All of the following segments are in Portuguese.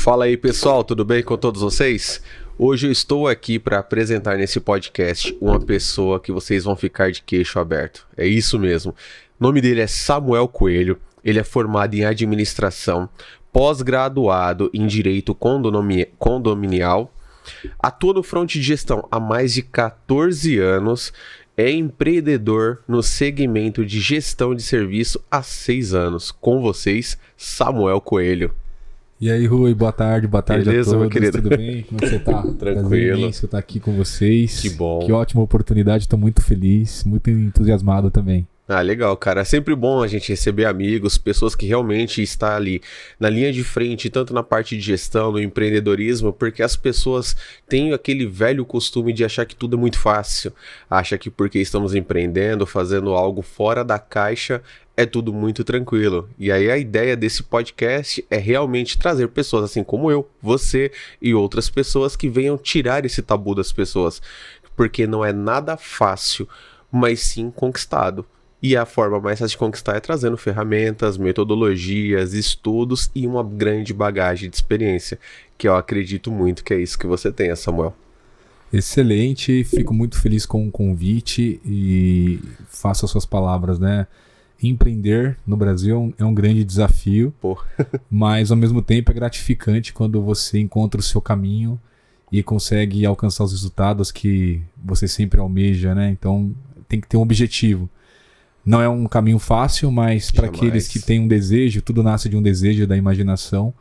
Fala aí, pessoal, tudo bem com todos vocês? Hoje eu estou aqui para apresentar nesse podcast uma pessoa que vocês vão ficar de queixo aberto. É isso mesmo. O nome dele é Samuel Coelho, ele é formado em administração, pós-graduado em direito condominial, atua no front de gestão há mais de 14 anos, é empreendedor no segmento de gestão de serviço há 6 anos. Com vocês, Samuel Coelho. E aí, Rui, boa tarde Beleza, a todos, meu querido? tudo bem? Como é que você tá? Tranquilo. Prazer estar aqui com vocês. Que bom. Que ótima oportunidade, estou muito feliz, muito entusiasmado também. Ah, legal, cara. É sempre bom a gente receber amigos, pessoas que realmente estão ali na linha de frente, tanto na parte de gestão, no empreendedorismo, porque as pessoas têm aquele velho costume de achar que tudo é muito fácil. Acha que porque estamos empreendendo, fazendo algo fora da caixa, é tudo muito tranquilo. E aí a ideia desse podcast é realmente trazer pessoas assim como eu, você e outras pessoas que venham tirar esse tabu das pessoas. Porque não é nada fácil, mas sim conquistado. E a forma mais fácil de conquistar é trazendo ferramentas, metodologias, estudos e uma grande bagagem de experiência, que eu acredito muito que é isso que você tem, Samuel. Excelente, fico muito feliz com o convite e faço as suas palavras, né? Empreender no Brasil é um grande desafio, mas ao mesmo tempo é gratificante quando você encontra o seu caminho e consegue alcançar os resultados que você sempre almeja, né? Então tem que ter um objetivo. Não é um caminho fácil, mas para aqueles que têm um desejo, tudo nasce de um desejo da imaginação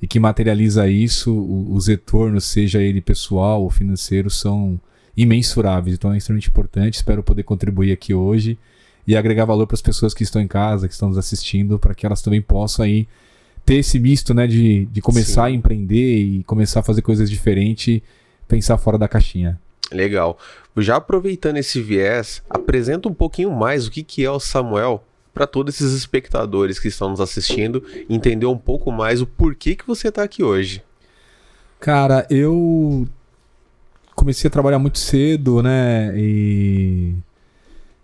e que materializa isso, os retornos, seja ele pessoal ou financeiro, são imensuráveis. Então é extremamente importante, espero poder contribuir aqui hoje e agregar valor para as pessoas que estão em casa, que estão nos assistindo, para que elas também possam aí ter esse misto, né, de começar a empreender e começar a fazer coisas diferentes, pensar fora da caixinha. Legal. Já aproveitando esse viés, apresenta um pouquinho mais o que é o Samuel para todos esses espectadores que estão nos assistindo, entender um pouco mais o porquê que você está aqui hoje. Cara, eu comecei a trabalhar muito cedo, né, e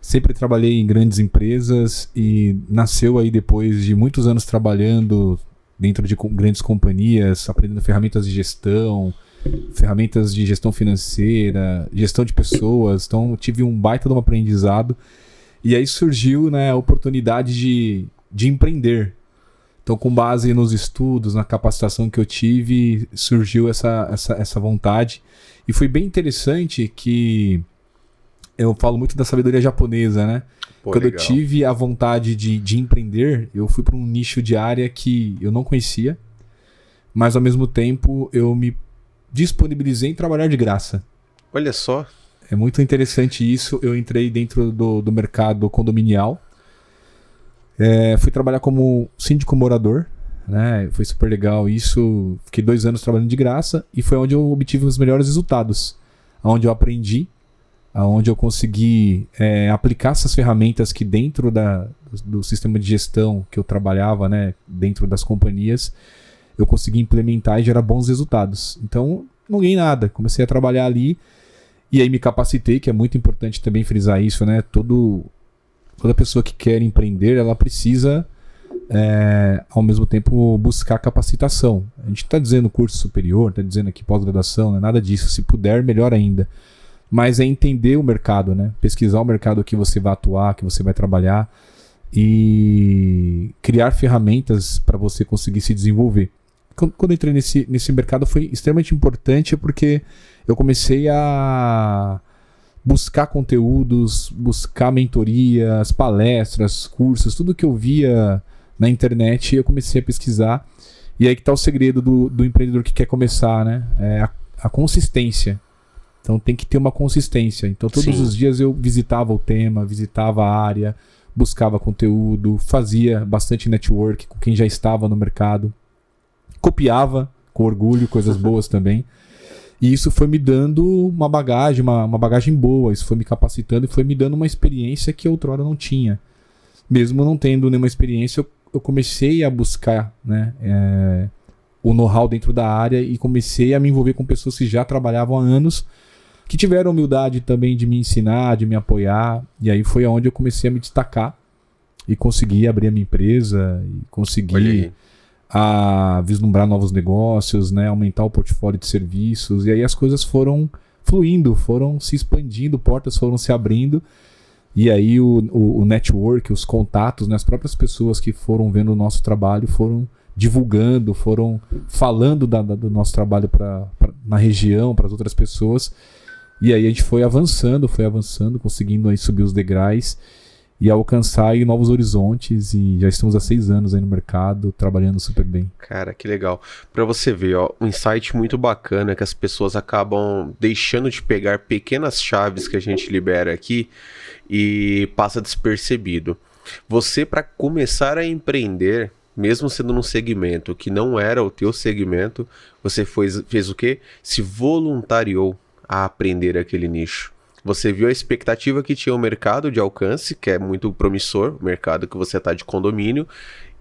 sempre trabalhei em grandes empresas e nasceu aí depois de muitos anos trabalhando dentro de grandes companhias, aprendendo ferramentas de gestão, ferramentas de gestão financeira, gestão de pessoas. Então eu tive um baita de um aprendizado e aí surgiu, né, a oportunidade de empreender. Então, com base nos estudos, na capacitação que eu tive, surgiu essa vontade e foi bem interessante que eu falo muito da sabedoria japonesa, né? Quando legal. Eu tive a vontade de empreender, eu fui para um nicho de área que eu não conhecia, mas ao mesmo tempo eu me disponibilizei em trabalhar de graça. Olha só. É muito interessante isso. Eu entrei dentro do mercado condominial. Fui trabalhar como síndico morador, né? Foi super legal isso. Fiquei 2 anos trabalhando de graça e foi onde eu obtive os melhores resultados. Onde eu aprendi, onde eu consegui aplicar essas ferramentas que dentro do sistema de gestão que eu trabalhava, né? Dentro das companhias, eu consegui implementar e gerar bons resultados. Então, não ganhei nada. Comecei a trabalhar ali e aí me capacitei, que é muito importante também frisar isso, né? Toda pessoa que quer empreender, ela precisa, ao mesmo tempo, buscar capacitação. A gente está dizendo curso superior, está dizendo aqui pós-graduação, não é nada disso. Se puder, melhor ainda. Mas é entender o mercado, né? Pesquisar o mercado que você vai atuar, que você vai trabalhar e criar ferramentas para você conseguir se desenvolver. Quando eu entrei nesse mercado foi extremamente importante porque eu comecei a buscar conteúdos, buscar mentorias, palestras, cursos, tudo que eu via na internet eu comecei a pesquisar. E aí que está o segredo do empreendedor que quer começar, né? É a consistência. Então tem que ter uma consistência. Então todos os dias eu visitava o tema, visitava a área, buscava conteúdo, fazia bastante network com quem já estava no mercado. Copiava com orgulho, coisas boas também. E isso foi me dando uma bagagem boa. Isso foi me capacitando e foi me dando uma experiência que outrora não tinha. Mesmo não tendo nenhuma experiência, eu comecei a buscar, né, o know-how dentro da área e comecei a me envolver com pessoas que já trabalhavam há anos, que tiveram humildade também de me ensinar, de me apoiar. E aí foi onde eu comecei a me destacar e consegui abrir a minha empresa e consegui a vislumbrar novos negócios, né? Aumentar o portfólio de serviços. E aí as coisas foram fluindo, foram se expandindo, portas foram se abrindo. E aí o network, os contatos, né? As próprias pessoas que foram vendo o nosso trabalho foram divulgando, foram falando do nosso trabalho na região, para as outras pessoas. E aí a gente foi avançando, conseguindo aí subir os degraus e alcançar aí novos horizontes. E já estamos há 6 anos aí no mercado, trabalhando super bem. Cara, que legal. Para você ver, ó, um insight muito bacana que as pessoas acabam deixando de pegar pequenas chaves que a gente libera aqui e passa despercebido. Você, para começar a empreender, mesmo sendo num segmento que não era o teu segmento, você fez o quê? Se voluntariou a aprender aquele nicho. Você viu a expectativa que tinha o mercado de alcance, que é muito promissor, o mercado que você está de condomínio,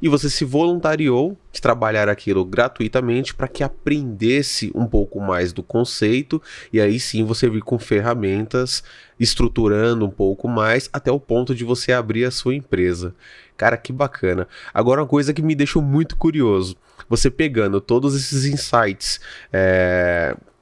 e você se voluntariou de trabalhar aquilo gratuitamente para que aprendesse um pouco mais do conceito, e aí sim você vir com ferramentas, estruturando um pouco mais, até o ponto de você abrir a sua empresa. Cara, que bacana. Agora, uma coisa que me deixou muito curioso, você pegando todos esses insights,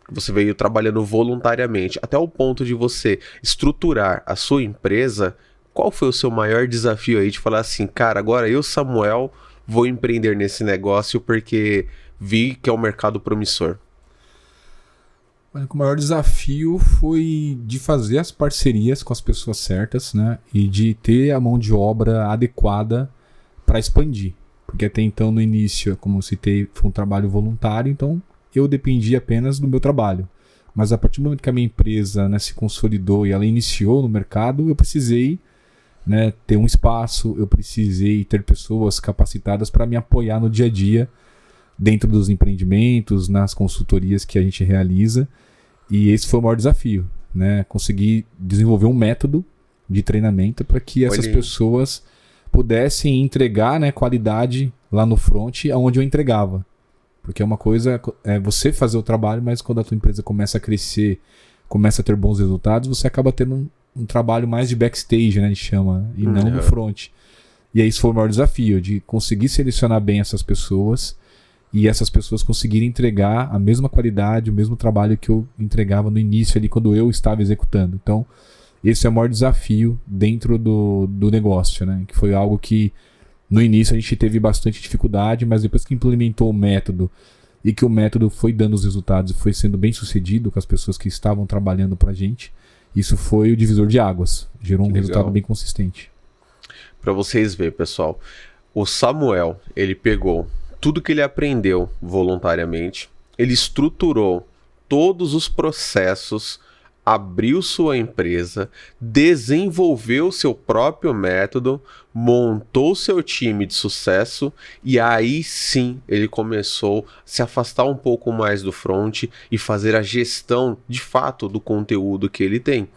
você veio trabalhando voluntariamente, até o ponto de você estruturar a sua empresa. Qual foi o seu maior desafio aí de falar assim, cara, agora eu, Samuel, vou empreender nesse negócio porque vi que é um mercado promissor? O maior desafio foi de fazer as parcerias com as pessoas certas, né? E de ter a mão de obra adequada para expandir. Porque até então, no início, como eu citei, foi um trabalho voluntário, então eu dependia apenas do meu trabalho. Mas a partir do momento que a minha empresa, né, se consolidou e ela iniciou no mercado, eu precisei, né, ter um espaço, eu precisei ter pessoas capacitadas para me apoiar no dia a dia, dentro dos empreendimentos, nas consultorias que a gente realiza. E esse foi o maior desafio, né? Conseguir desenvolver um método de treinamento para que essas pessoas pudessem entregar, né, qualidade lá no front, onde eu entregava. Porque uma coisa é você fazer o trabalho, mas quando a tua empresa começa a crescer, começa a ter bons resultados, você acaba tendo um trabalho mais de backstage, né, a gente chama, e não no front. E aí isso foi o maior desafio, de conseguir selecionar bem essas pessoas e essas pessoas conseguirem entregar a mesma qualidade, o mesmo trabalho que eu entregava no início ali, quando eu estava executando. Então, esse é o maior desafio dentro do negócio, né? Que foi algo que no início a gente teve bastante dificuldade, mas depois que implementou o método e que o método foi dando os resultados e foi sendo bem sucedido com as pessoas que estavam trabalhando pra gente, isso foi o divisor de águas. Gerou um resultado bem consistente. Para vocês verem, pessoal, o Samuel, ele pegou tudo que ele aprendeu voluntariamente, ele estruturou todos os processos, abriu sua empresa, desenvolveu seu próprio método, montou seu time de sucesso e aí sim ele começou a se afastar um pouco mais do front e fazer a gestão de fato do conteúdo que ele tem,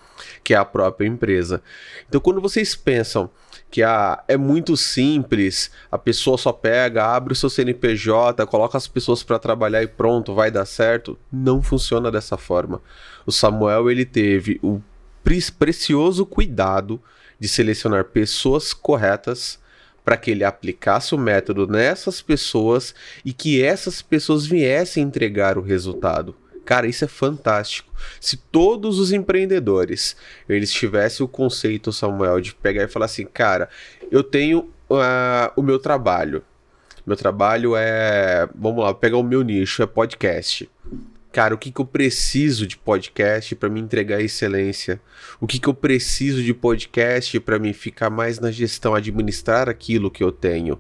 que é a própria empresa. Então, quando vocês pensam que é muito simples, a pessoa só pega, abre o seu CNPJ, coloca as pessoas para trabalhar e pronto, vai dar certo, não funciona dessa forma. O Samuel, ele teve o precioso cuidado de selecionar pessoas corretas para que ele aplicasse o método nessas pessoas e que essas pessoas viessem entregar o resultado. Cara, isso é fantástico. Se todos os empreendedores eles tivessem o conceito, Samuel, de pegar e falar assim, cara, eu tenho o meu trabalho. Meu trabalho é, vamos lá, vou pegar o meu nicho, é podcast. Cara, o que eu preciso de podcast para me entregar excelência? O que eu preciso de podcast para me ficar mais na gestão, administrar aquilo que eu tenho?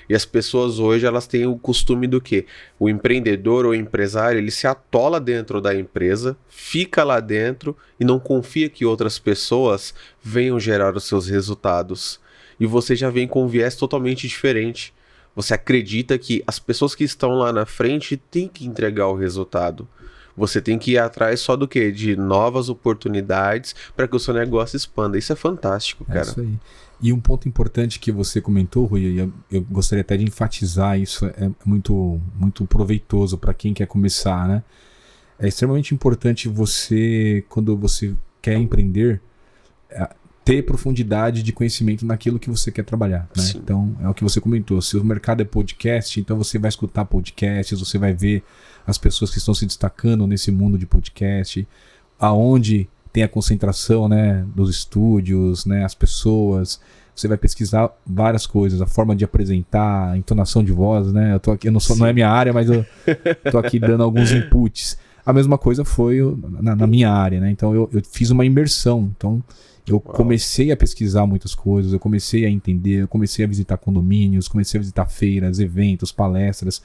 E as pessoas hoje, elas têm o costume do quê? O empreendedor ou empresário, ele se atola dentro da empresa, fica lá dentro e não confia que outras pessoas venham gerar os seus resultados. E você já vem com um viés totalmente diferente. Você acredita que as pessoas que estão lá na frente têm que entregar o resultado. Você tem que ir atrás só do quê? De novas oportunidades para que o seu negócio expanda. Isso é fantástico, cara. É isso aí. E um ponto importante que você comentou, Rui, e eu gostaria até de enfatizar isso, é muito, muito proveitoso para quem quer começar, né? É extremamente importante você, quando você quer empreender, ter profundidade de conhecimento naquilo que você quer trabalhar, né? Então, é o que você comentou. Se o mercado é podcast, então você vai escutar podcasts, você vai ver as pessoas que estão se destacando nesse mundo de podcast, aonde tem a concentração, né, dos estúdios, né, as pessoas. Você vai pesquisar várias coisas, a forma de apresentar, a entonação de voz, né? Eu tô aqui, não é minha área, mas eu tô aqui dando alguns inputs. A mesma coisa foi na minha área, né? Então eu fiz uma imersão. Então eu comecei a pesquisar muitas coisas, eu comecei a entender, eu comecei a visitar condomínios, comecei a visitar feiras, eventos, palestras.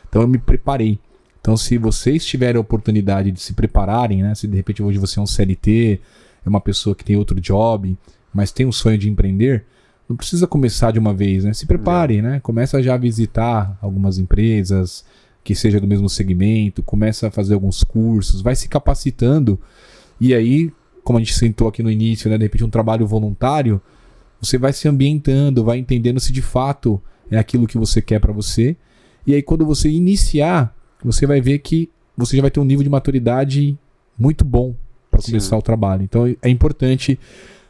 Então eu me preparei. Então se vocês tiverem a oportunidade de se prepararem, né? Se de repente hoje você é um CLT, é uma pessoa que tem outro job, mas tem um sonho de empreender, não precisa começar de uma vez, né? Se prepare, né? Começa já a visitar algumas empresas que seja do mesmo segmento, começa a fazer alguns cursos, vai se capacitando e aí, como a gente sentou aqui no início, né? De repente um trabalho voluntário, você vai se ambientando, vai entendendo se de fato é aquilo que você quer para você. E aí quando você iniciar, você vai ver que você já vai ter um nível de maturidade muito bom para começar o trabalho. Então é importante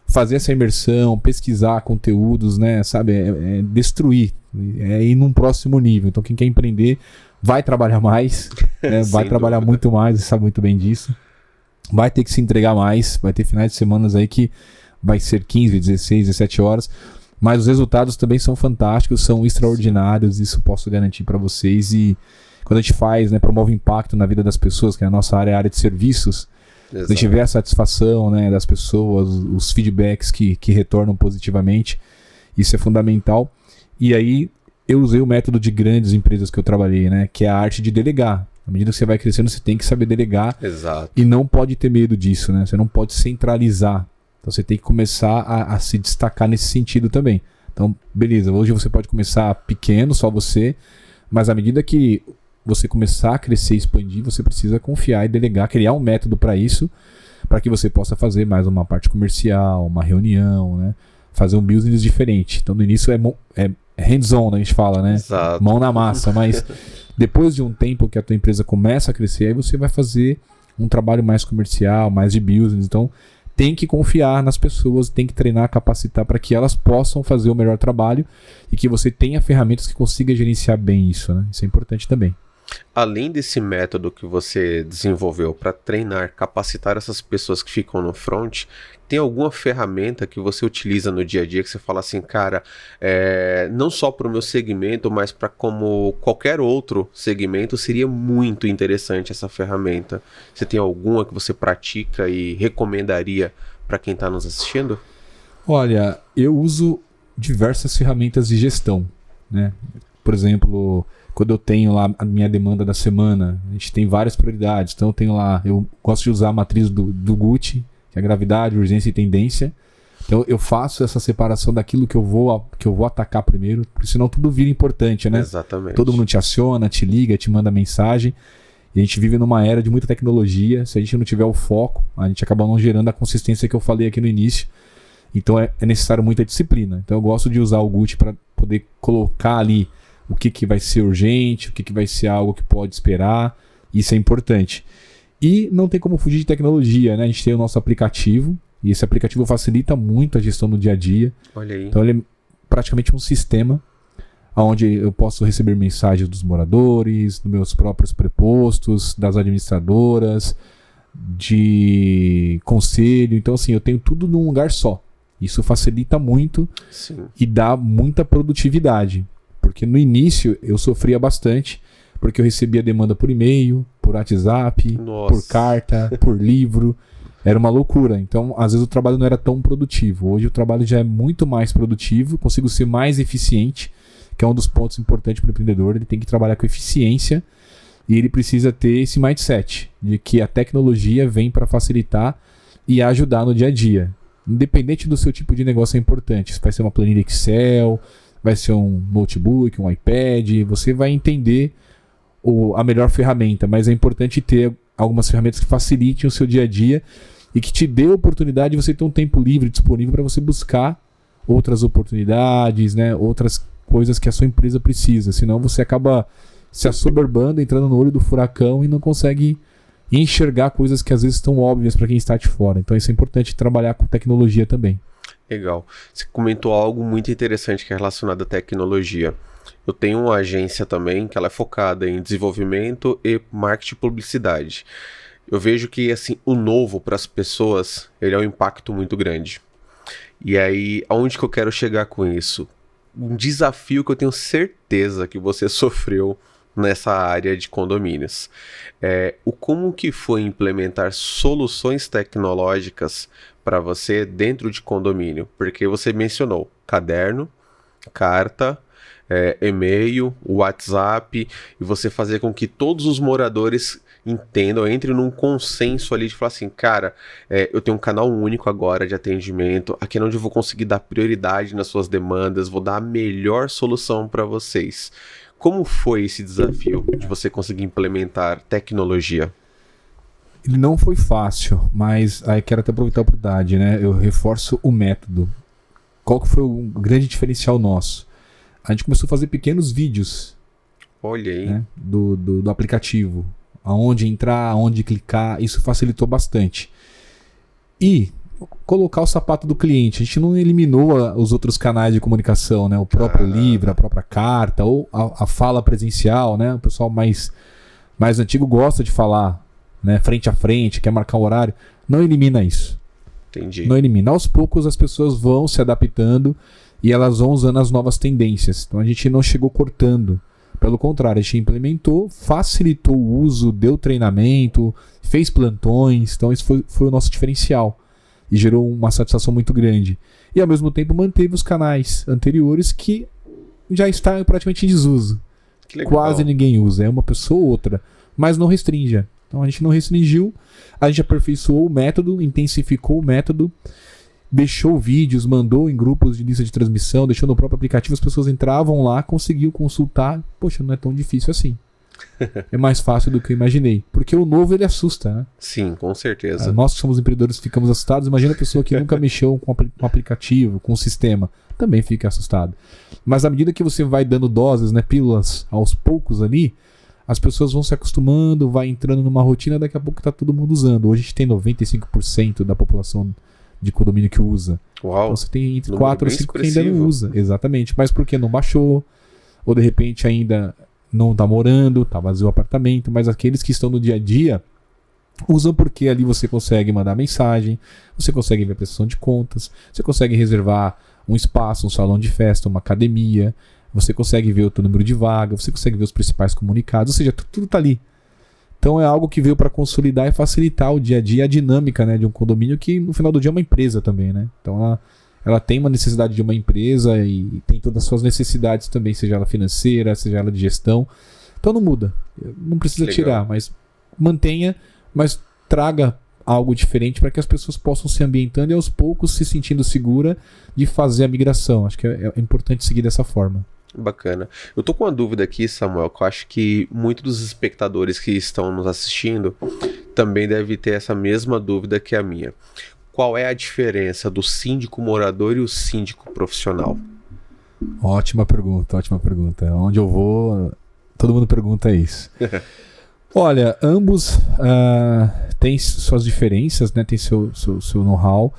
fazer essa imersão, pesquisar conteúdos, né, sabe, é destruir, é ir num próximo nível. Então quem quer empreender vai trabalhar mais, né, vai trabalhar muito mais, você sabe muito bem disso, vai ter que se entregar mais, vai ter finais de semanas aí que vai ser 15, 16, 17 horas, mas os resultados também são fantásticos, são extraordinários, isso posso garantir para vocês. E quando a gente faz, né, promove impacto na vida das pessoas, que a nossa área é a área de serviços, a gente vê a satisfação, né, das pessoas, os feedbacks que retornam positivamente. Isso é fundamental. E aí eu usei o método de grandes empresas que eu trabalhei, né, que é a arte de delegar. À medida que você vai crescendo, você tem que saber delegar. Exato. E não pode ter medo disso, né? Você não pode centralizar. Então você tem que começar a se destacar nesse sentido também. Então, beleza, hoje você pode começar pequeno, só você, mas à medida que você começar a crescer e expandir, você precisa confiar e delegar, criar um método para isso, para que você possa fazer mais uma parte comercial, uma reunião, né? Fazer um business diferente. Então no início é hands-on, né? A gente fala, né? Exato. Mão na massa, mas depois de um tempo que a tua empresa começa a crescer, aí você vai fazer um trabalho mais comercial, mais de business. Então tem que confiar nas pessoas, tem que treinar, capacitar para que elas possam fazer o melhor trabalho e que você tenha ferramentas que consiga gerenciar bem isso, né? Isso é importante também. Além desse método que você desenvolveu para treinar, capacitar essas pessoas que ficam no front, tem alguma ferramenta que você utiliza no dia a dia que você fala assim, cara, não só para o meu segmento, mas para como qualquer outro segmento, seria muito interessante essa ferramenta? Você tem alguma que você pratica e recomendaria para quem está nos assistindo? Olha, eu uso diversas ferramentas de gestão, né? Por exemplo, quando eu tenho lá a minha demanda da semana, a gente tem várias prioridades. Então eu tenho lá, eu gosto de usar a matriz do Gucci, que é gravidade, urgência e tendência. Então eu faço essa separação daquilo que eu vou atacar primeiro, porque senão tudo vira importante, né? Exatamente. Todo mundo te aciona, te liga, te manda mensagem. E a gente vive numa era de muita tecnologia. Se a gente não tiver o foco, a gente acaba não gerando a consistência que eu falei aqui no início. Então é necessário muita disciplina. Então eu gosto de usar o Gucci para poder colocar ali o que vai ser urgente, o que vai ser algo que pode esperar. Isso é importante. E não tem como fugir de tecnologia, né? A gente tem o nosso aplicativo, e esse aplicativo facilita muito a gestão do dia a dia. Olha aí. Então ele é praticamente um sistema onde eu posso receber mensagens dos moradores, dos meus próprios prepostos, das administradoras, de conselho. Então assim, eu tenho tudo num lugar só. Isso facilita muito. Sim. E dá muita produtividade. Porque no início eu sofria bastante, porque eu recebia demanda por e-mail, por WhatsApp, Nossa. por carta, por livro. Era uma loucura. Então, às vezes o trabalho não era tão produtivo. Hoje o trabalho já é muito mais produtivo, consigo ser mais eficiente, que é um dos pontos importantes para o empreendedor. Ele tem que trabalhar com eficiência e ele precisa ter esse mindset de que a tecnologia vem para facilitar e ajudar no dia a dia. Independente do seu tipo de negócio é importante. Se vai ser uma planilha Excel, vai ser um notebook, um iPad, você vai entender a melhor ferramenta, mas é importante ter algumas ferramentas que facilitem o seu dia a dia e que te dê a oportunidade de você ter um tempo livre disponível para você buscar outras oportunidades, né? Outras coisas que a sua empresa precisa, senão você acaba se assoberbando, entrando no olho do furacão e não consegue enxergar coisas que às vezes estão óbvias para quem está de fora. Então isso é importante trabalhar com tecnologia também. Legal. Você comentou algo muito interessante que é relacionado à tecnologia. Eu tenho uma agência também que ela é focada em desenvolvimento e marketing e publicidade. Eu vejo que assim, o novo para as pessoas, ele é um impacto muito grande. E aí, aonde que eu quero chegar com isso? Um desafio que eu tenho certeza que você sofreu nessa área de condomínios. Como que foi implementar soluções tecnológicas para você dentro de condomínio? Porque você mencionou caderno, carta, e-mail, WhatsApp, e você fazer com que todos os moradores entendam, entrem num consenso ali de falar assim, cara, eu tenho um canal único agora de atendimento, aqui é onde eu vou conseguir dar prioridade nas suas demandas, vou dar a melhor solução para vocês. Como foi esse desafio de você conseguir implementar tecnologia? Ele não foi fácil, mas aí quero até aproveitar a oportunidade, né? Eu reforço o método. Qual que foi o grande diferencial nosso? A gente começou a fazer pequenos vídeos. Olha aí. Né, do aplicativo. Aonde entrar, aonde clicar, isso facilitou bastante. E colocar o sapato do cliente. A gente não eliminou os outros canais de comunicação, né? O próprio livro, a própria carta, ou a fala presencial, né? O pessoal mais antigo gosta de falar, né, frente a frente, quer marcar um horário. Não elimina isso. Entendi. Não elimina. Aos poucos as pessoas vão se adaptando e elas vão usando as novas tendências. Então a gente não chegou cortando. Pelo contrário, a gente implementou, facilitou o uso, deu treinamento, fez plantões. Então isso foi o nosso diferencial. E gerou uma satisfação muito grande. E ao mesmo tempo manteve os canais anteriores que já está praticamente em desuso. Que legal. Quase ninguém usa. É uma pessoa ou outra. Mas não restringe. Então a gente não restringiu. A gente aperfeiçoou o método, intensificou o método. Deixou vídeos, mandou em grupos de lista de transmissão, deixou no próprio aplicativo, as pessoas entravam lá, conseguiam consultar. Poxa, não é tão difícil assim. É mais fácil do que eu imaginei. Porque o novo, ele assusta, né? Sim, com certeza. Nós que somos empreendedores ficamos assustados. Imagina a pessoa que nunca mexeu com um aplicativo, com um sistema. Também fica assustado. Mas à medida que você vai dando doses, né, pílulas aos poucos ali, as pessoas vão se acostumando, vai entrando numa rotina, daqui a pouco está todo mundo usando. Hoje a gente tem 95% da população de condomínio que usa. Uau, então você tem entre 4 ou 5 que ainda não usa. Exatamente. Mas porque não baixou, ou de repente ainda não está morando, está vazio o apartamento, mas aqueles que estão no dia a dia usam porque ali você consegue mandar mensagem, você consegue ver a prestação de contas, você consegue reservar um espaço, um salão de festa, uma academia, você consegue ver o teu número de vaga, você consegue ver os principais comunicados, ou seja, tudo está ali. Então é algo que veio para consolidar e facilitar o dia a dia, a dinâmica, né, de um condomínio que no final do dia é uma empresa também, né? Então ela tem uma necessidade de uma empresa e tem todas as suas necessidades também, seja ela financeira, seja ela de gestão. Então não muda, não precisa tirar, mas mantenha, mas traga algo diferente para que as pessoas possam se ambientando e aos poucos se sentindo segura de fazer a migração. Acho que é importante seguir dessa forma. Bacana. Eu tô com uma dúvida aqui, Samuel, que eu acho que muitos dos espectadores que estão nos assistindo também devem ter essa mesma dúvida que a minha. Qual é a diferença do síndico morador e o síndico profissional? Ótima pergunta, ótima pergunta. Onde eu vou, todo mundo pergunta isso. Olha, ambos têm suas diferenças, né? Tem seu know-how.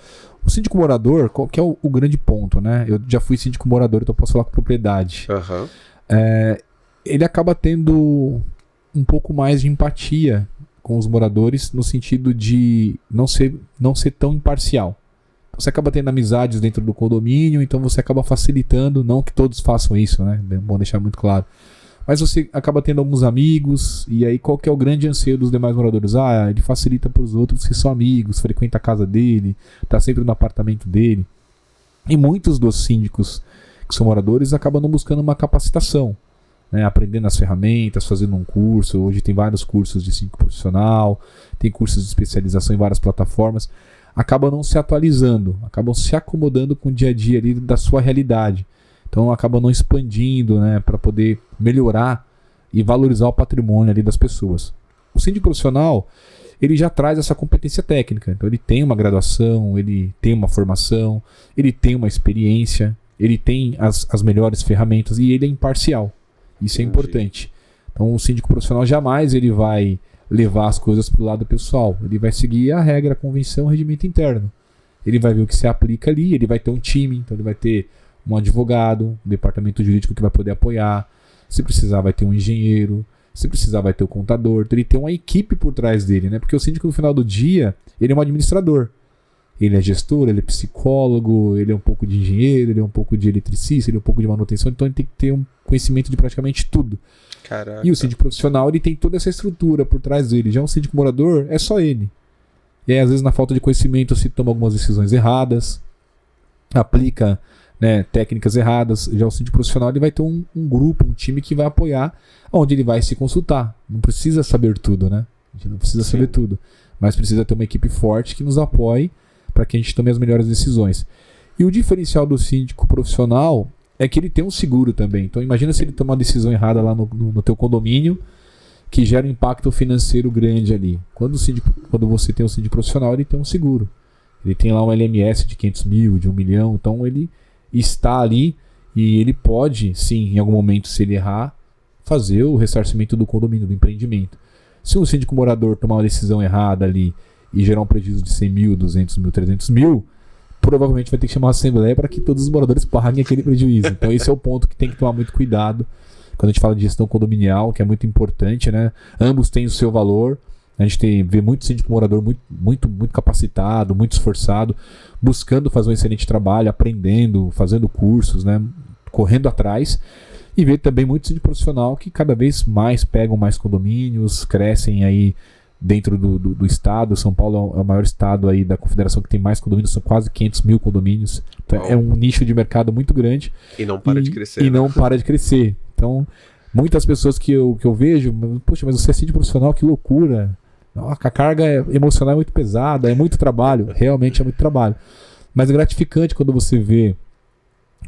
O síndico morador, qual que é o grande ponto, né? Eu já fui síndico morador, então eu posso falar com propriedade. Uhum. Ele acaba tendo um pouco mais de empatia com os moradores, no sentido de não ser tão imparcial. Você acaba tendo amizades dentro do condomínio, então você acaba facilitando, não que todos façam isso, né? É bom deixar muito claro. Mas você acaba tendo alguns amigos, e aí qual que é o grande anseio dos demais moradores? Ele facilita para os outros que são amigos, frequenta a casa dele, está sempre no apartamento dele. E muitos dos síndicos que são moradores acabam não buscando uma capacitação, né? Aprendendo as ferramentas, fazendo um curso. Hoje tem vários cursos de síndico profissional, tem cursos de especialização em várias plataformas. Acabam não se atualizando, acabam se acomodando com o dia a dia ali da sua realidade. Então acaba não expandindo, né, para poder melhorar e valorizar o patrimônio ali das pessoas. O síndico profissional, ele já traz essa competência técnica. Então ele tem uma graduação, ele tem uma formação, ele tem uma experiência, ele tem as melhores ferramentas e ele é imparcial. Isso é importante. Então o síndico profissional jamais ele vai levar as coisas para o lado pessoal. Ele vai seguir a regra, a convenção, o regimento interno. ele vai ver o que se aplica ali, ele vai ter um time, então ele vai ter um advogado, um departamento jurídico que vai poder apoiar, se precisar vai ter um engenheiro, se precisar vai ter o contador, então ele tem uma equipe por trás dele, né? Porque o síndico no final do dia, ele é um administrador. Ele é gestor, ele é psicólogo, ele é um pouco de engenheiro, ele é um pouco de eletricista, ele é um pouco de manutenção, então ele tem que ter um conhecimento de praticamente tudo. Caraca. E o síndico profissional, ele tem toda essa estrutura por trás dele. Já um síndico morador, é só ele. E aí, às vezes, na falta de conhecimento, se toma algumas decisões erradas, aplica, né, técnicas erradas. Já o síndico profissional, ele vai ter um grupo, um time que vai apoiar, onde ele vai se consultar. Não precisa saber tudo, né? A gente não precisa saber tudo. Mas precisa ter uma equipe forte que nos apoie para que a gente tome as melhores decisões. E o diferencial do síndico profissional é que ele tem um seguro também. Então imagina se ele tomar uma decisão errada lá no teu condomínio, que gera um impacto financeiro grande ali. Quando você tem um síndico profissional, ele tem um seguro. Ele tem lá um LMS de 500 mil, de 1 milhão, então ele está ali e ele pode, sim, em algum momento, se ele errar, fazer o ressarcimento do condomínio, do empreendimento. Se um síndico morador tomar uma decisão errada ali e gerar um prejuízo de 100 mil, 200 mil, 300 mil, provavelmente vai ter que chamar uma assembleia para que todos os moradores paguem aquele prejuízo. Então esse é o ponto que tem que tomar muito cuidado quando a gente fala de gestão condominial, que é muito importante, né? Ambos têm o seu valor. A gente vê muito síndico morador muito capacitado, muito esforçado, buscando fazer um excelente trabalho, aprendendo, fazendo cursos, né? Correndo atrás. E vê também muito síndico profissional que cada vez mais pegam mais condomínios, crescem aí dentro do estado. São Paulo é o maior estado aí da confederação que tem mais condomínios, são quase 500 mil condomínios. Então é um nicho de mercado muito grande. E não para de crescer. E não para de crescer. Então, muitas pessoas que eu vejo, poxa, mas você é síndico profissional, que loucura. A carga emocional é muito pesada, é muito trabalho. Realmente é muito trabalho. Mas é gratificante quando você vê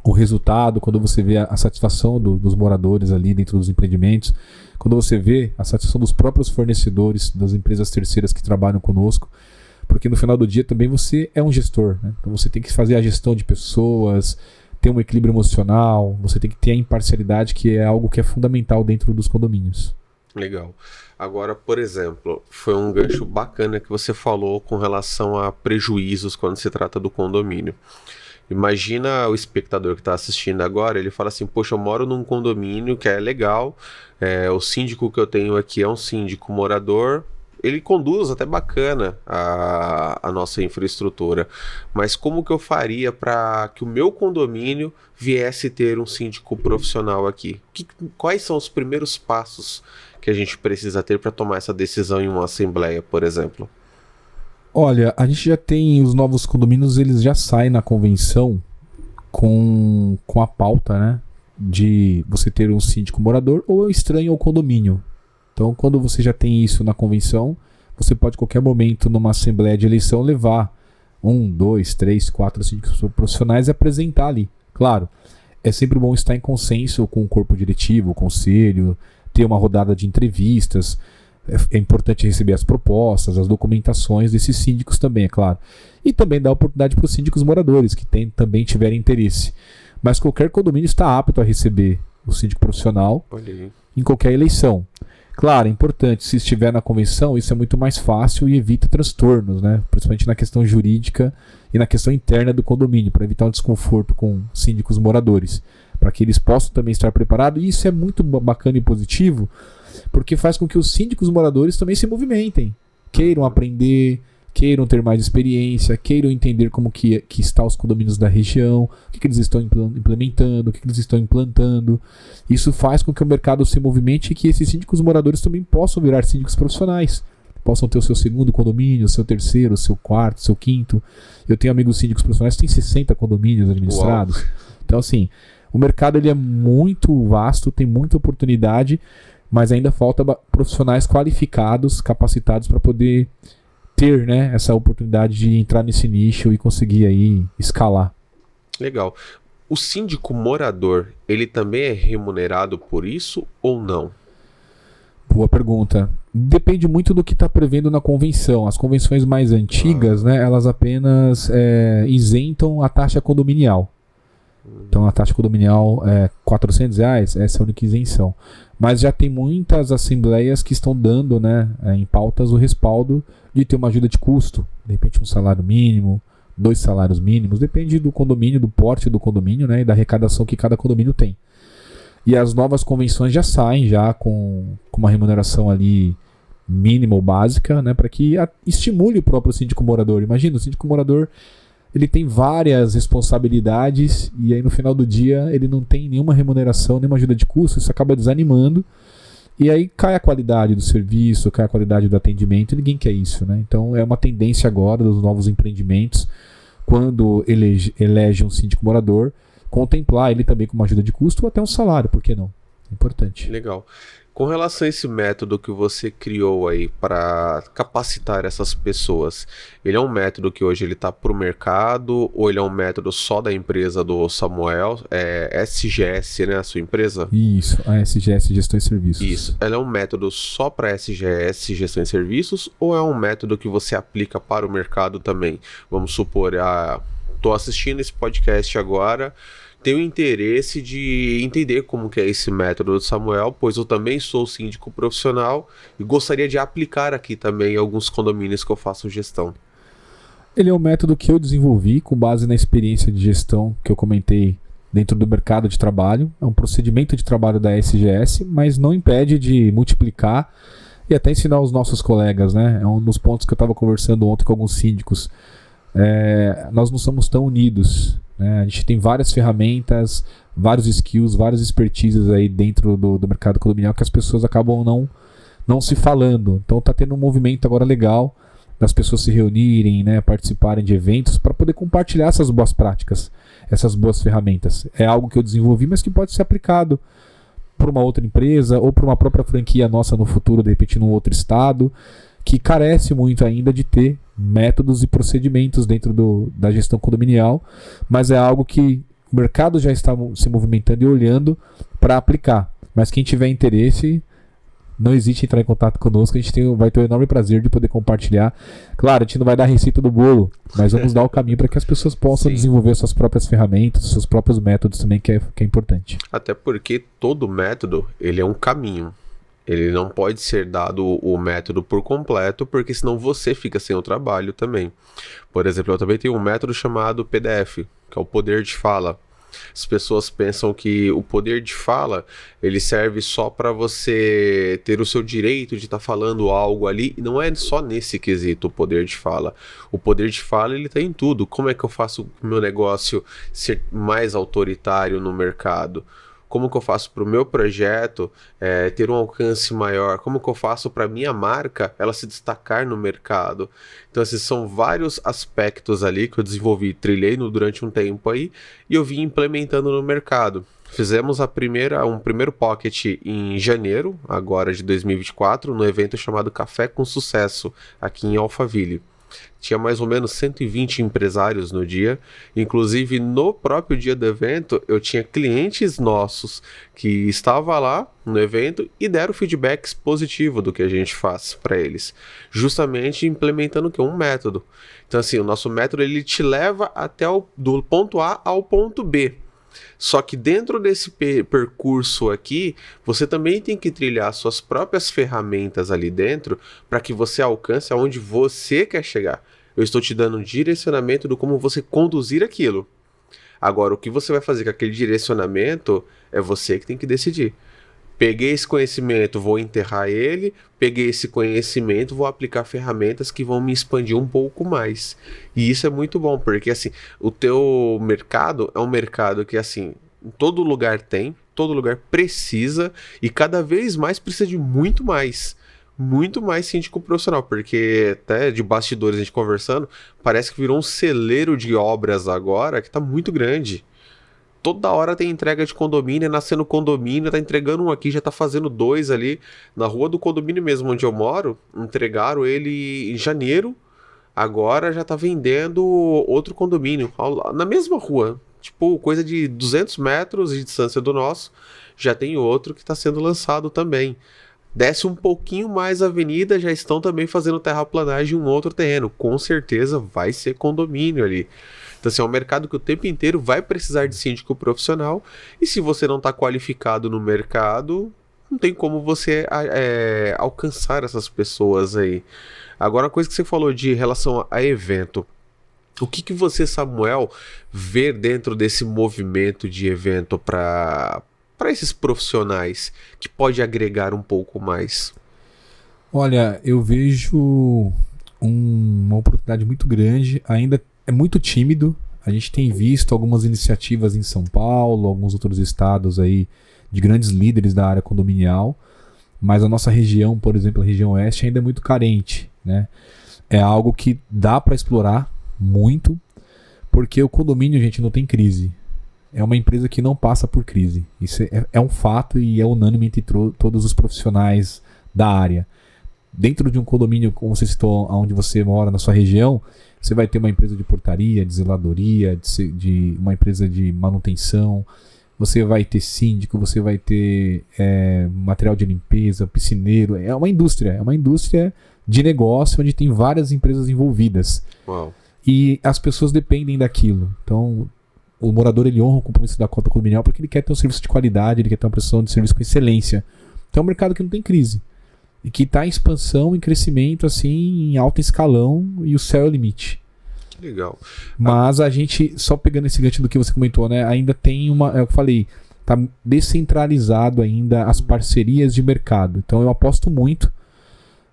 o resultado, quando você vê a satisfação dos moradores ali dentro dos empreendimentos, quando você vê a satisfação dos próprios fornecedores, das empresas terceiras que trabalham conosco, porque no final do dia também você é um gestor, né? Então você tem que fazer a gestão de pessoas, ter um equilíbrio emocional, você tem que ter a imparcialidade, que é algo que é fundamental dentro dos condomínios. Legal. Agora, por exemplo, foi um gancho bacana que você falou com relação a prejuízos quando se trata do condomínio. Imagina o espectador que está assistindo agora, ele fala assim, poxa, eu moro num condomínio que é legal, o síndico que eu tenho aqui é um síndico morador, ele conduz até bacana a nossa infraestrutura, mas como que eu faria para que o meu condomínio viesse ter um síndico profissional aqui? Quais são os primeiros passos que a gente precisa ter para tomar essa decisão em uma assembleia, por exemplo? Olha, a gente já tem os novos condomínios, eles já saem na convenção com a pauta, né, de você ter um síndico morador ou estranho ao condomínio. Então, quando você já tem isso na convenção, você pode, a qualquer momento, numa assembleia de eleição, levar 1, 2, 3, 4 síndicos profissionais e apresentar ali. Claro, é sempre bom estar em consenso com o corpo diretivo, o conselho, ter uma rodada de entrevistas. É importante receber as propostas, as documentações desses síndicos também, é claro. E também dar oportunidade para os síndicos moradores, que também tiverem interesse. Mas qualquer condomínio está apto a receber o síndico profissional em qualquer eleição. Claro, é importante, se estiver na convenção, isso é muito mais fácil e evita transtornos, né? Principalmente na questão jurídica e na questão interna do condomínio, para evitar um desconforto com síndicos moradores, para que eles possam também estar preparados. E isso é muito bacana e positivo, porque faz com que os síndicos moradores também se movimentem, queiram aprender, queiram ter mais experiência, queiram entender como que estão os condomínios da região, o que eles estão implementando, o que eles estão implantando. Isso faz com que o mercado se movimente e que esses síndicos moradores também possam virar síndicos profissionais, possam ter o seu segundo condomínio, o seu terceiro, o seu quarto, o seu quinto. Eu tenho amigos síndicos profissionais que têm 60 condomínios administrados. Uau. Então, assim, o mercado ele é muito vasto, tem muita oportunidade, mas ainda falta profissionais qualificados, capacitados para poder ter, né, essa oportunidade de entrar nesse nicho e conseguir aí escalar. Legal. O síndico morador, ele também é remunerado por isso ou não? Boa pergunta. Depende muito do que está prevendo na convenção. As convenções mais antigas, né, elas apenas isentam a taxa condominial. Então a taxa condominial é R$400, essa é a única isenção. Mas já tem muitas assembleias que estão dando, né, em pautas o respaldo de ter uma ajuda de custo. De repente um salário mínimo, 2 salários mínimos, depende do condomínio, do porte do condomínio, né, e da arrecadação que cada condomínio tem. E as novas convenções já saem já com uma remuneração ali mínima ou básica, né, para que estimule o próprio síndico morador. Imagina, o síndico morador, ele tem várias responsabilidades e aí no final do dia ele não tem nenhuma remuneração, nenhuma ajuda de custo, isso acaba desanimando e aí cai a qualidade do serviço, cai a qualidade do atendimento e ninguém quer isso, né? Então é uma tendência agora dos novos empreendimentos, quando elege um síndico morador, contemplar ele também com uma ajuda de custo ou até um salário, por que não? Importante. Legal. Com relação a esse método que você criou aí para capacitar essas pessoas, ele é um método que hoje ele está para o mercado ou ele é um método só da empresa do Samuel? É SGS, né, a sua empresa? Isso, a SGS Gestão e Serviços. Isso. Ela é um método só para SGS Gestão e Serviços ou é um método que você aplica para o mercado também? Vamos supor, estou assistindo esse podcast agora, tenho interesse de entender como que é esse método do Samuel, pois eu também sou síndico profissional e gostaria de aplicar aqui também em alguns condomínios que eu faço gestão. Ele é um método que eu desenvolvi com base na experiência de gestão que eu comentei dentro do mercado de trabalho. É um procedimento de trabalho da SGS, mas não impede de multiplicar e até ensinar os nossos colegas, né? É um dos pontos que eu estava conversando ontem com alguns síndicos. Nós não somos tão unidos, né? A gente tem várias ferramentas, vários skills, várias expertises aí dentro do mercado condominial que as pessoas acabam não se falando. Então está tendo um movimento agora legal das pessoas se reunirem, né, participarem de eventos para poder compartilhar essas boas práticas, essas boas ferramentas. É algo que eu desenvolvi, mas que pode ser aplicado por uma outra empresa ou por uma própria franquia nossa no futuro, de repente num outro estado, que carece muito ainda de ter métodos e procedimentos dentro da gestão condominial, mas é algo que o mercado já está se movimentando e olhando para aplicar. Mas quem tiver interesse, não hesite em entrar em contato conosco, a gente vai ter o enorme prazer de poder compartilhar. Claro, a gente não vai dar a receita do bolo, mas vamos dar o caminho para que as pessoas possam desenvolver suas próprias ferramentas, seus próprios métodos também, que é importante. Até porque todo método, ele é um caminho. Ele não pode ser dado o método por completo, porque senão você fica sem o trabalho também. Por exemplo, eu também tenho um método chamado PDF, que é o poder de fala. As pessoas pensam que o poder de fala, ele serve só para você ter o seu direito de estar falando algo ali, e não é só nesse quesito o poder de fala. O poder de fala, ele está em tudo. Como é que eu faço o meu negócio ser mais autoritário no mercado? Como que eu faço para o meu projeto ter um alcance maior? Como que eu faço para a minha marca ela se destacar no mercado? Então, esses são vários aspectos ali que eu desenvolvi, trilhei durante um tempo aí e eu vim implementando no mercado. Fizemos um primeiro pocket em janeiro, agora de 2024, no evento chamado Café com Sucesso, aqui em Alphaville. Tinha mais ou menos 120 empresários no dia. Inclusive, no próprio dia do evento, eu tinha clientes nossos que estavam lá no evento e deram feedbacks positivos do que a gente faz para eles. Justamente implementando um método. Então, assim, o nosso método ele te leva até do ponto A ao ponto B. Só que dentro desse percurso aqui, você também tem que trilhar suas próprias ferramentas ali dentro para que você alcance aonde você quer chegar. Eu estou te dando um direcionamento do como você conduzir aquilo. Agora, o que você vai fazer com aquele direcionamento é você que tem que decidir. Peguei esse conhecimento, vou enterrar ele. Peguei esse conhecimento, vou aplicar ferramentas que vão me expandir um pouco mais. E isso é muito bom, porque assim, o teu mercado é um mercado que assim, todo lugar tem, todo lugar precisa e cada vez mais precisa de muito mais síndico profissional, porque até de bastidores a gente conversando, parece que virou um celeiro de obras agora que tá muito grande. Toda hora tem entrega de condomínio, nascendo condomínio, tá entregando um aqui, já tá fazendo 2 ali. Na rua do condomínio mesmo, onde eu moro, entregaram ele em janeiro, agora já tá vendendo outro condomínio, na mesma rua. Tipo, coisa de 200 metros de distância do nosso, já tem outro que tá sendo lançado também. Desce um pouquinho mais a avenida, já estão também fazendo terraplanagem em um outro terreno. Com certeza vai ser condomínio ali. Então, assim, é um mercado que o tempo inteiro vai precisar de síndico profissional. E se você não está qualificado no mercado, não tem como você alcançar essas pessoas aí. Agora, uma coisa que você falou de relação a evento. O que você, Samuel, vê dentro desse movimento de evento para esses profissionais que pode agregar um pouco mais? Olha, eu vejo uma oportunidade muito grande, ainda é muito tímido. A gente tem visto algumas iniciativas em São Paulo, alguns outros estados aí de grandes líderes da área condominial, mas a nossa região, por exemplo, a região oeste, ainda é muito carente, né? É algo que dá para explorar muito, porque o condomínio, gente, não tem crise. É uma empresa que não passa por crise. Isso é um fato e é unânime entre todos os profissionais da área. Dentro de um condomínio, como você citou, onde você mora, na sua região, você vai ter uma empresa de portaria, de zeladoria, de uma empresa de manutenção, você vai ter síndico, você vai ter material de limpeza, piscineiro. É uma indústria de negócio onde tem várias empresas envolvidas. Uau. E as pessoas dependem daquilo. Então, o morador ele honra o compromisso da cota condominial porque ele quer ter um serviço de qualidade, ele quer ter uma prestação de serviço com excelência. Então é um mercado que não tem crise. E que está em expansão, em crescimento, assim, em alto escalão, e o céu é o limite. Que legal. Mas a gente, só pegando esse gancho do que você comentou, né, ainda tem é o que eu falei, tá descentralizado ainda as parcerias de mercado. Então eu aposto muito.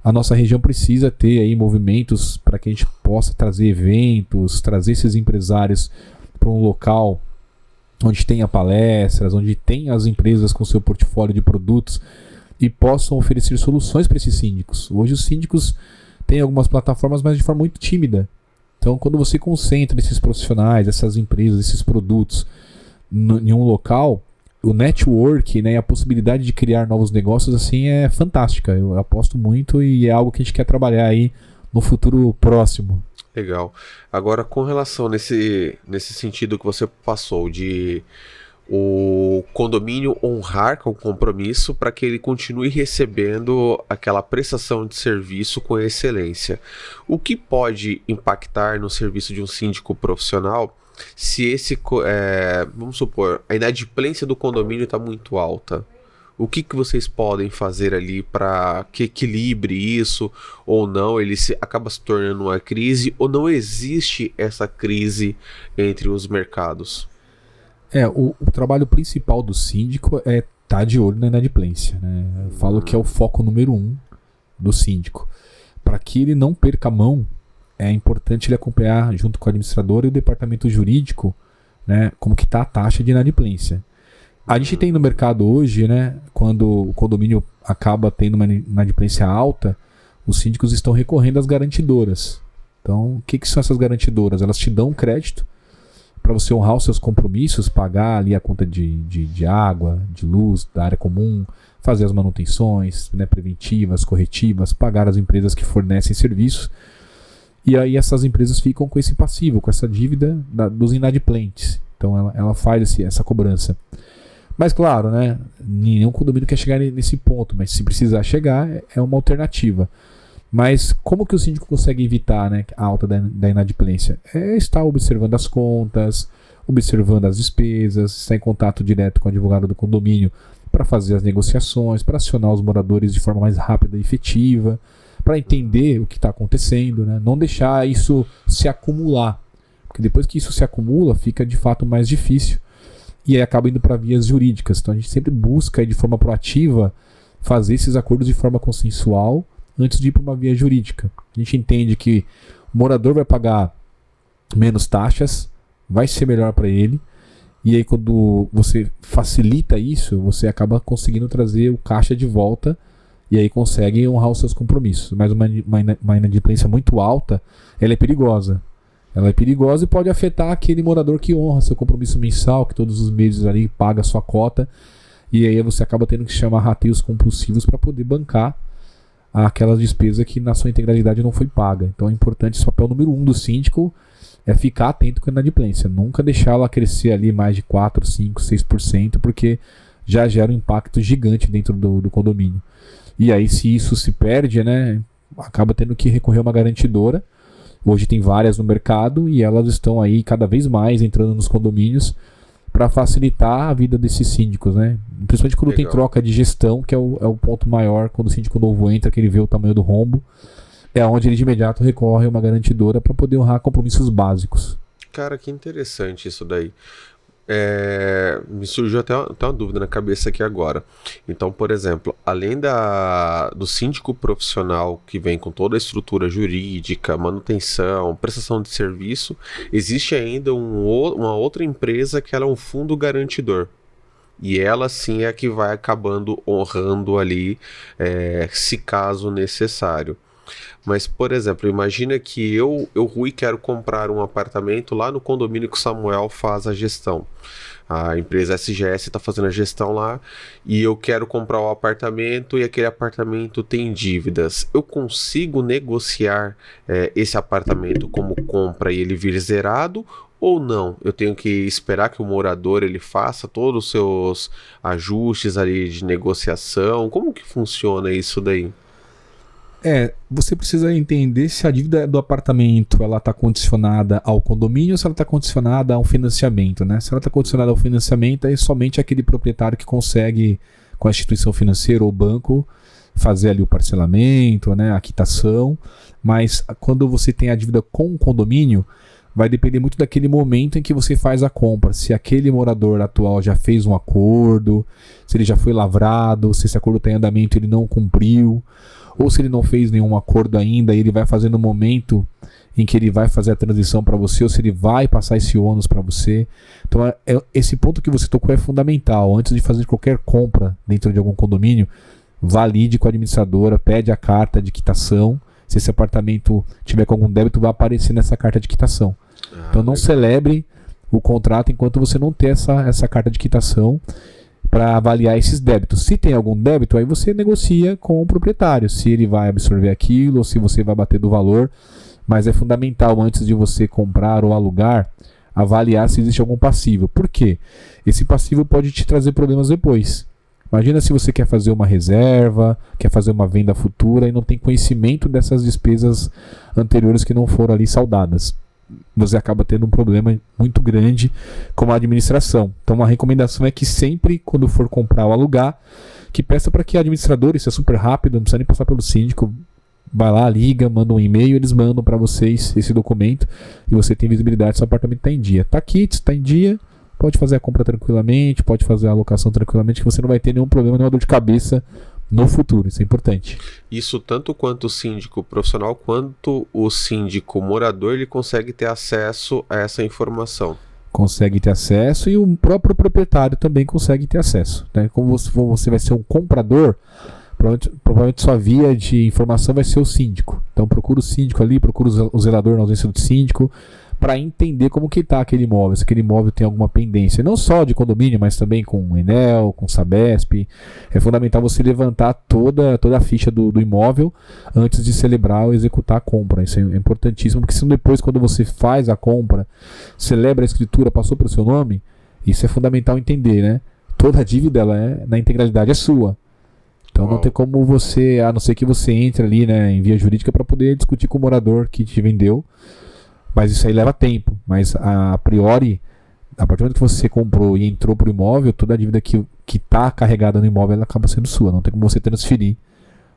A nossa região precisa ter aí movimentos para que a gente possa trazer eventos, trazer esses empresários para um local onde tenha palestras, onde tenha as empresas com seu portfólio de produtos e possam oferecer soluções para esses síndicos. Hoje os síndicos têm algumas plataformas, mas de forma muito tímida. Então, quando você concentra esses profissionais, essas empresas, esses produtos em um local, o network, né, e a possibilidade de criar novos negócios assim é fantástica. Eu aposto muito e é algo que a gente quer trabalhar aí no futuro próximo. Legal. Agora, com relação nesse sentido que você passou de o condomínio honrar com o compromisso para que ele continue recebendo aquela prestação de serviço com excelência. O que pode impactar no serviço de um síndico profissional se vamos supor, a inadimplência do condomínio está muito alta? O que vocês podem fazer ali para que equilibre isso ou não? Ele acaba se tornando uma crise ou não existe essa crise entre os mercados? O trabalho principal do síndico é estar de olho na inadimplência, né? Eu falo que é o foco número 1 do síndico. Para que ele não perca a mão, é importante ele acompanhar junto com o administrador e o departamento jurídico, né, como que está a taxa de inadimplência. A gente tem no mercado hoje, né, quando o condomínio acaba tendo uma inadimplência alta, os síndicos estão recorrendo às garantidoras. Então, o que são essas garantidoras? Elas te dão crédito para você honrar os seus compromissos, pagar ali a conta de água, de luz, da área comum, fazer as manutenções, né, preventivas, corretivas, pagar as empresas que fornecem serviços. E aí essas empresas ficam com esse passivo, com essa dívida dos inadimplentes. Então ela faz essa cobrança. Mas claro, né, nenhum condomínio quer chegar nesse ponto, mas se precisar chegar, é uma alternativa. Mas como que o síndico consegue evitar, né, a alta da inadimplência? É estar observando as contas, observando as despesas, estar em contato direto com o advogado do condomínio para fazer as negociações, para acionar os moradores de forma mais rápida e efetiva, para entender o que está acontecendo, né? Não deixar isso se acumular, porque depois que isso se acumula, fica de fato mais difícil e aí acaba indo para vias jurídicas. Então a gente sempre busca de forma proativa fazer esses acordos de forma consensual antes de ir para uma via jurídica. A gente entende que o morador vai pagar menos taxas, vai ser melhor para ele, e aí quando você facilita isso, você acaba conseguindo trazer o caixa de volta e aí consegue honrar os seus compromissos. Mas uma inadimplência muito alta, ela é perigosa. Ela é perigosa e pode afetar aquele morador que honra seu compromisso mensal, que todos os meses ali paga a sua cota, e aí você acaba tendo que chamar rateios compulsivos para poder bancar aquelas despesas que na sua integralidade não foi paga. Então é importante, esse papel número 1 do síndico é ficar atento com a inadimplência. Nunca deixar ela crescer ali mais de 4, 5, 6%, porque já gera um impacto gigante dentro do condomínio. E aí se isso se perde, né, acaba tendo que recorrer a uma garantidora. Hoje tem várias no mercado e elas estão aí cada vez mais entrando nos condomínios para facilitar a vida desses síndicos, né? Principalmente quando tem troca de gestão, que é o ponto maior, quando o síndico novo entra, que ele vê o tamanho do rombo é onde ele de imediato recorre a uma garantidora para poder honrar compromissos básicos. Cara, que interessante isso daí. Me surgiu até uma dúvida na cabeça aqui agora. Então, por exemplo, além do síndico profissional que vem com toda a estrutura jurídica, manutenção, prestação de serviço, existe ainda uma outra empresa que ela é um fundo garantidor. E ela sim é a que vai acabando honrando ali, se caso necessário. Mas, por exemplo, imagina que eu, Rui, quero comprar um apartamento lá no condomínio que o Samuel faz a gestão. A empresa SGS está fazendo a gestão lá e eu quero comprar o apartamento e aquele apartamento tem dívidas. Eu consigo negociar esse apartamento como compra e ele vir zerado ou não? Eu tenho que esperar que o morador ele faça todos os seus ajustes ali de negociação? Como que funciona isso daí? Você precisa entender se a dívida do apartamento ela está condicionada ao condomínio ou se ela está condicionada a um financiamento, né? Se ela está condicionada ao financiamento, é somente aquele proprietário que consegue, com a instituição financeira ou banco, fazer ali o parcelamento, né, a quitação. Mas quando você tem a dívida com o condomínio, vai depender muito daquele momento em que você faz a compra. Se aquele morador atual já fez um acordo, se ele já foi lavrado, se esse acordo está em andamento e ele não cumpriu, ou se ele não fez nenhum acordo ainda e ele vai fazer no momento em que ele vai fazer a transição para você, ou se ele vai passar esse ônus para você. Então esse ponto que você tocou é fundamental. Antes de fazer qualquer compra dentro de algum condomínio, valide com a administradora, pede a carta de quitação. Se esse apartamento tiver com algum débito, vai aparecer nessa carta de quitação. Então não celebre o contrato enquanto você não ter essa carta de quitação para avaliar esses débitos. Se tem algum débito, aí você negocia com o proprietário, se ele vai absorver aquilo ou se você vai bater do valor. Mas é fundamental, antes de você comprar ou alugar, avaliar se existe algum passivo. Por quê? Esse passivo pode te trazer problemas depois. Imagina se você quer fazer uma reserva, quer fazer uma venda futura e não tem conhecimento dessas despesas anteriores que não foram ali saldadas. Você acaba tendo um problema muito grande com a administração. Então uma recomendação é que sempre, quando for comprar ou alugar, que peça para que a administradora, isso é super rápido, não precisa nem passar pelo síndico, vai lá, liga, manda um e-mail, eles mandam para vocês esse documento e você tem visibilidade se o apartamento está em dia. Está quite, está em dia, pode fazer a compra tranquilamente, pode fazer a alocação tranquilamente, que você não vai ter nenhum problema, nenhuma dor de cabeça no futuro. Isso é importante. Isso tanto quanto o síndico profissional quanto o síndico morador, ele consegue ter acesso a essa informação. Consegue ter acesso e o próprio proprietário também consegue ter acesso, né? Como você vai ser um comprador, provavelmente sua via de informação vai ser o síndico. Então procura o síndico ali, procura o zelador na ausência do síndico, para entender como que está aquele imóvel, se aquele imóvel tem alguma pendência, não só de condomínio, mas também com o Enel, com o Sabesp. É fundamental você levantar toda a ficha do imóvel antes de celebrar ou executar a compra. Isso é importantíssimo, porque se depois, quando você faz a compra, celebra a escritura, passou para o seu nome, isso é fundamental entender, né? Toda a dívida, ela na integralidade é sua. Então não tem como você, a não ser que você entre ali, né, em via jurídica para poder discutir com o morador que te vendeu. Mas isso aí leva tempo. Mas a priori, a partir do momento que você comprou e entrou para o imóvel, toda a dívida que está carregada no imóvel, ela acaba sendo sua. Não tem como você transferir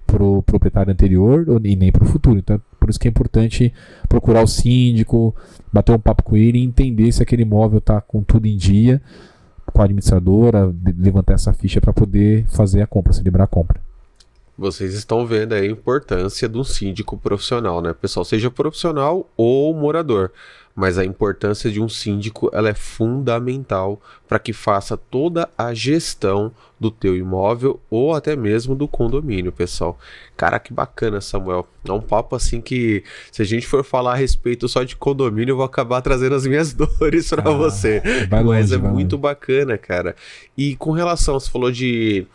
para o proprietário anterior e nem para o futuro. Então, por isso que é importante procurar o síndico, bater um papo com ele e entender se aquele imóvel está com tudo em dia, com a administradora, levantar essa ficha para poder fazer a compra, celebrar a compra. Vocês estão vendo aí a importância de um síndico profissional, né, pessoal? Seja profissional ou morador. Mas a importância de um síndico, ela é fundamental para que faça toda a gestão do teu imóvel ou até mesmo do condomínio, pessoal. Cara, que bacana, Samuel. É um papo assim que, se a gente for falar a respeito só de condomínio, eu vou acabar trazendo as minhas dores para você. Mas é muito bacana, cara. E com relação, você falou de...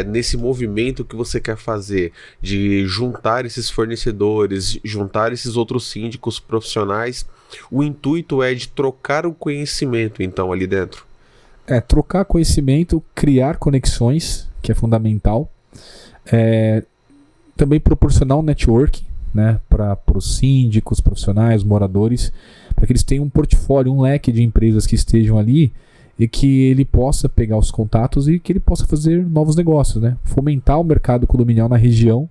nesse movimento que você quer fazer, de juntar esses fornecedores, juntar esses outros síndicos profissionais, o intuito é de trocar o conhecimento, então, ali dentro? Trocar conhecimento, criar conexões, que é fundamental. Também proporcionar um network, né, para os síndicos, profissionais, moradores, para que eles tenham um portfólio, um leque de empresas que estejam ali e que ele possa pegar os contatos e que ele possa fazer novos negócios, né? Fomentar o mercado condominial na região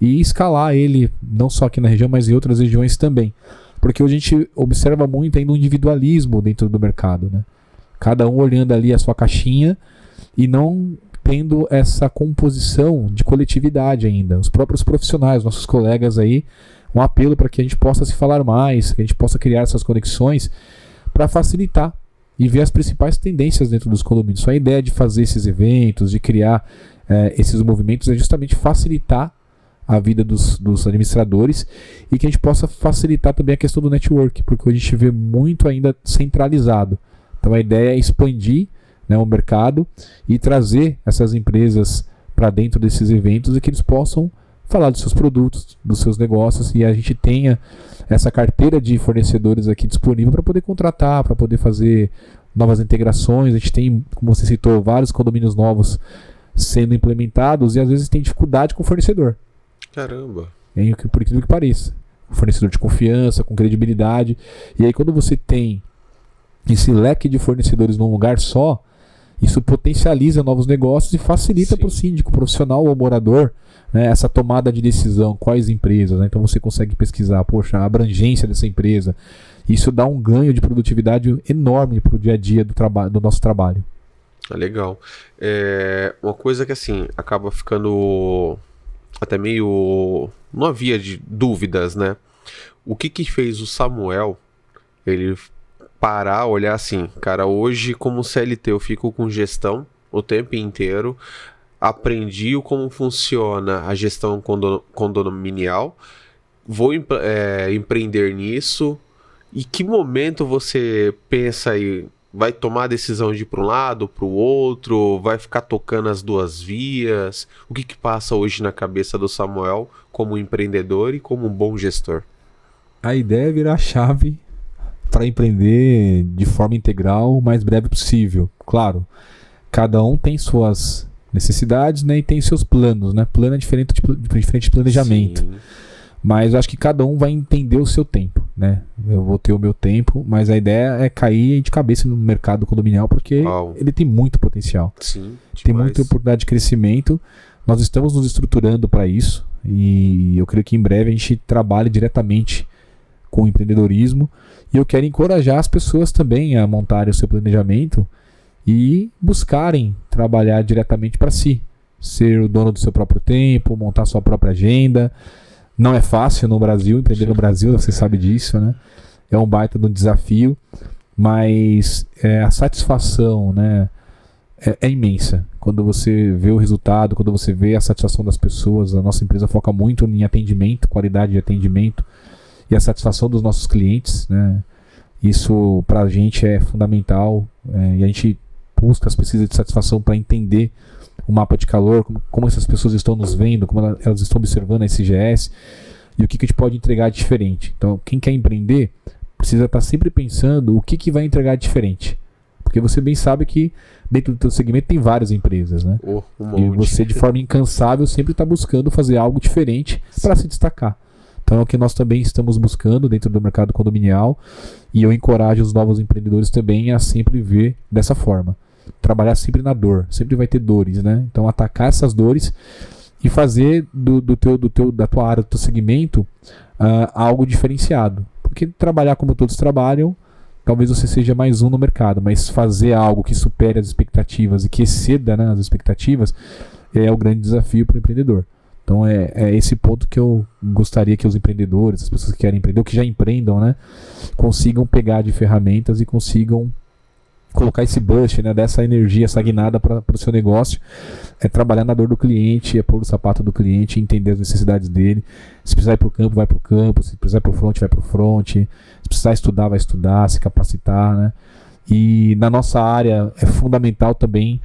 e escalar ele, não só aqui na região, mas em outras regiões também. Porque hoje a gente observa muito ainda um individualismo dentro do mercado, né? Cada um olhando ali a sua caixinha e não tendo essa composição de coletividade ainda. Os próprios profissionais, nossos colegas aí, um apelo para que a gente possa se falar mais, que a gente possa criar essas conexões para facilitar e ver as principais tendências dentro dos condomínios. Só a ideia de fazer esses eventos, de criar esses movimentos é justamente facilitar a vida dos administradores e que a gente possa facilitar também a questão do network, porque hoje a gente vê muito ainda centralizado. Então a ideia é expandir, né, o mercado e trazer essas empresas para dentro desses eventos e que eles possam falar dos seus produtos, dos seus negócios e a gente tenha essa carteira de fornecedores aqui disponível para poder contratar, para poder fazer novas integrações. A gente tem, como você citou, vários condomínios novos sendo implementados e às vezes tem dificuldade com o fornecedor. Caramba! Por aquilo que pareça. Um fornecedor de confiança, com credibilidade. E aí quando você tem esse leque de fornecedores num lugar só, isso potencializa novos negócios e facilita para o síndico, profissional ou morador, né, essa tomada de decisão, quais empresas, né? Então você consegue pesquisar, poxa, a abrangência dessa empresa. Isso dá um ganho de produtividade enorme para o dia a dia do nosso trabalho. Legal. Uma coisa que assim, acaba ficando até meio... Não havia de dúvidas, né? O que fez o Samuel, ele parar, olhar assim, cara, hoje como CLT eu fico com gestão o tempo inteiro, aprendi como funciona a gestão condominial, vou empreender nisso. E que momento você pensa aí, vai tomar a decisão de ir para um lado, para o outro, vai ficar tocando as duas vias? O que passa hoje na cabeça do Samuel como empreendedor e como um bom gestor? A ideia é virar a chave para empreender de forma integral o mais breve possível. Claro, cada um tem suas necessidades, né, e tem seus planos, né? Plano é diferente de planejamento. Sim. Mas eu acho que cada um vai entender o seu tempo, né? Eu vou ter o meu tempo, mas a ideia é cair de cabeça no mercado condominial porque ele tem muito potencial. Sim, tem muita oportunidade de crescimento. Nós estamos nos estruturando para isso e eu creio que em breve a gente trabalhe diretamente com o empreendedorismo. E eu quero encorajar as pessoas também a montarem o seu planejamento e buscarem trabalhar diretamente para si. Ser o dono do seu próprio tempo, montar sua própria agenda. Não é fácil no Brasil, empreender no Brasil, você sabe disso, né? É um baita de um desafio, mas a satisfação, né, é imensa. Quando você vê o resultado, quando você vê a satisfação das pessoas, a nossa empresa foca muito em atendimento, qualidade de atendimento e a satisfação dos nossos clientes, né? Isso para a gente é fundamental e a gente busca as pesquisas de satisfação para entender o mapa de calor, como essas pessoas estão nos vendo, como elas estão observando a SGS e o que a gente pode entregar diferente. Então, quem quer empreender precisa estar sempre pensando o que vai entregar diferente. Porque você bem sabe que dentro do teu segmento tem várias empresas, né? E você, de forma incansável, sempre está buscando fazer algo diferente para se destacar. Então é o que nós também estamos buscando dentro do mercado condominial e eu encorajo os novos empreendedores também a sempre ver dessa forma. Trabalhar sempre na dor, sempre vai ter dores, né? Então atacar essas dores e fazer da tua área, do teu segmento, algo diferenciado. Porque trabalhar como todos trabalham, talvez você seja mais um no mercado, mas fazer algo que supere as expectativas e que exceda, né, as expectativas é o grande desafio para o empreendedor. Então é esse ponto que eu gostaria que os empreendedores, as pessoas que querem empreender, ou que já empreendam, né, consigam pegar de ferramentas e consigam colocar esse boost, né, dessa energia, essa guinada para o seu negócio. É trabalhar na dor do cliente, é pôr o sapato do cliente, entender as necessidades dele. Se precisar ir para o campo, vai para o campo. Se precisar ir para o front, vai para o front. Se precisar estudar, vai estudar, se capacitar, né? E na nossa área é fundamental também